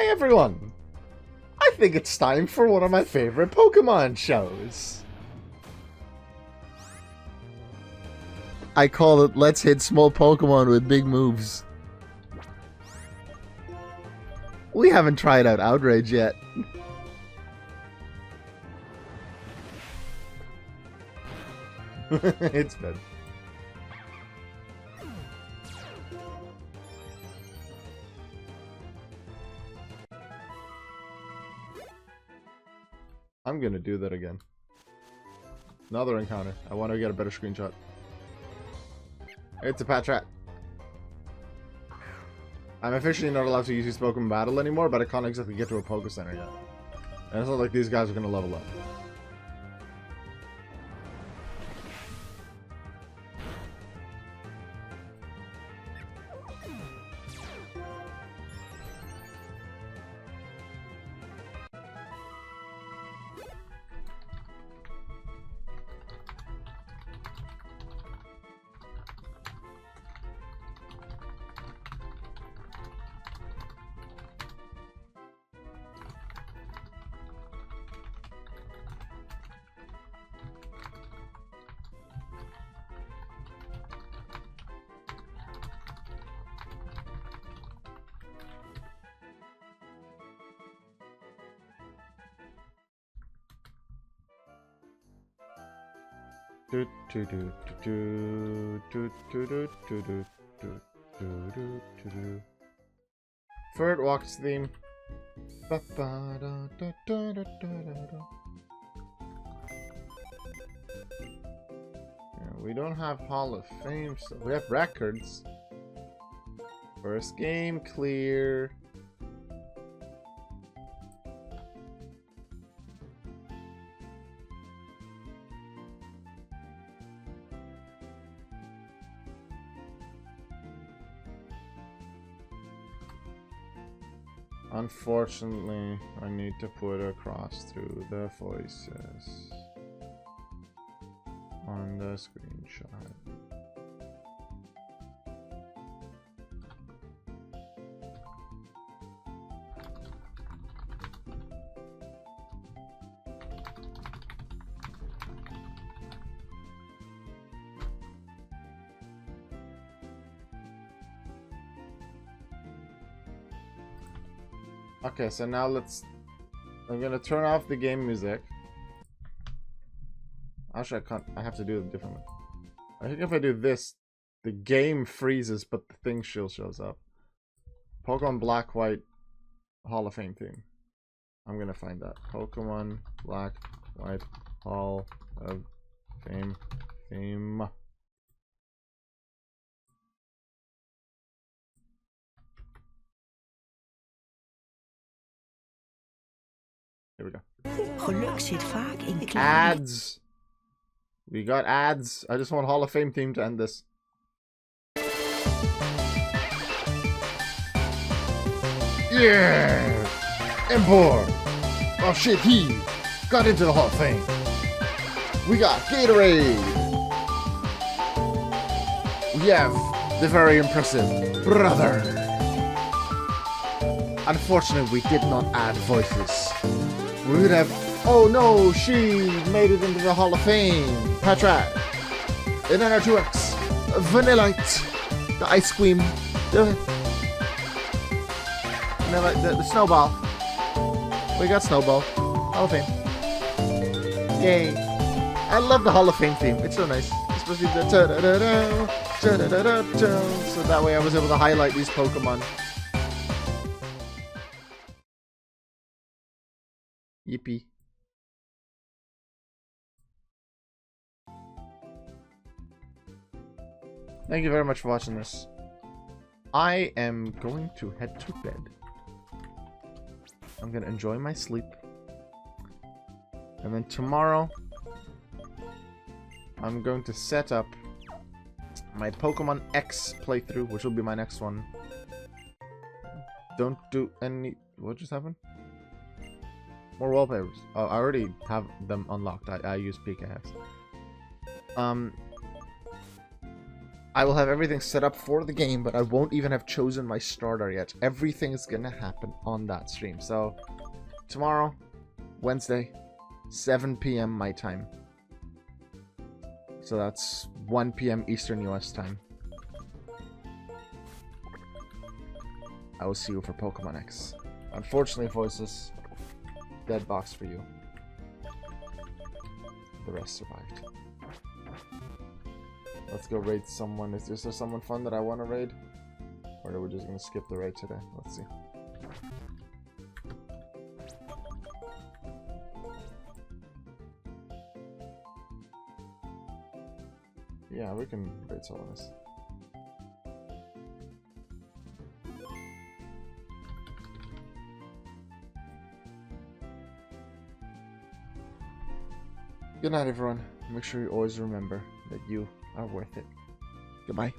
Hey everyone! I think it's time for one of my favorite Pokemon shows. I call it Let's Hit Small Pokemon with Big Moves. We haven't tried out Outrage yet. It's dead. I'm gonna do that again. Another encounter. I want to get a better screenshot. It's a Patrat. I'm officially not allowed to use these Pokemon battle anymore, but I can't exactly get to a Poke Center yet. And it's not like these guys are gonna level up. Foreverlocke's theme. We don't have Hall of Fame stuff. We have records. First game clear. Unfortunately, I need to put across through the voices on the screenshot. Okay, so now I'm gonna turn off the game music. Actually, I can't. I have to do it differently. I think if I do this, the game freezes, but the thing still shows up. Pokemon Black White Hall of Fame theme. I'm gonna find that. Pokemon Black White Hall of Fame theme. Here we go. Geluk zit vaak in kleine... Ads. We got ads. I just want Hall of Fame theme to end this. Yeah! Empor! Oh shit, he got into the Hall of Fame. We got Gatorade. We have the very impressive brother. Unfortunately, we did not add voices. We would have... Oh no, she made it into the Hall of Fame. Patrat. And then our 2X. Vanillite. The ice cream. The snowball. We got Snowball. Hall of Fame. Yay. I love the Hall of Fame theme. It's so nice. Especially the ta-da-da-da, ta-da-da-da-da. So that way I was able to highlight these Pokemon. Yippee. Thank you very much for watching this. I am going to head to bed. I'm gonna enjoy my sleep. And then tomorrow, I'm going to set up my Pokemon X playthrough, which will be my next one. Don't do any... What just happened? More wallpapers. Oh, I already have them unlocked. I use PKS. I will have everything set up for the game, but I won't even have chosen my starter yet. Everything is gonna happen on that stream. So, tomorrow, Wednesday, 7 p.m. my time. So that's 1 p.m. Eastern US time. I will see you for Pokemon X. Unfortunately, Voices, dead box for you. The rest survived. Let's go raid someone. Is there someone fun that I want to raid? Or are we just going to skip the raid today? Let's see. Yeah, we can raid someone else. Good night, everyone. Make sure you always remember that you are worth it. Goodbye.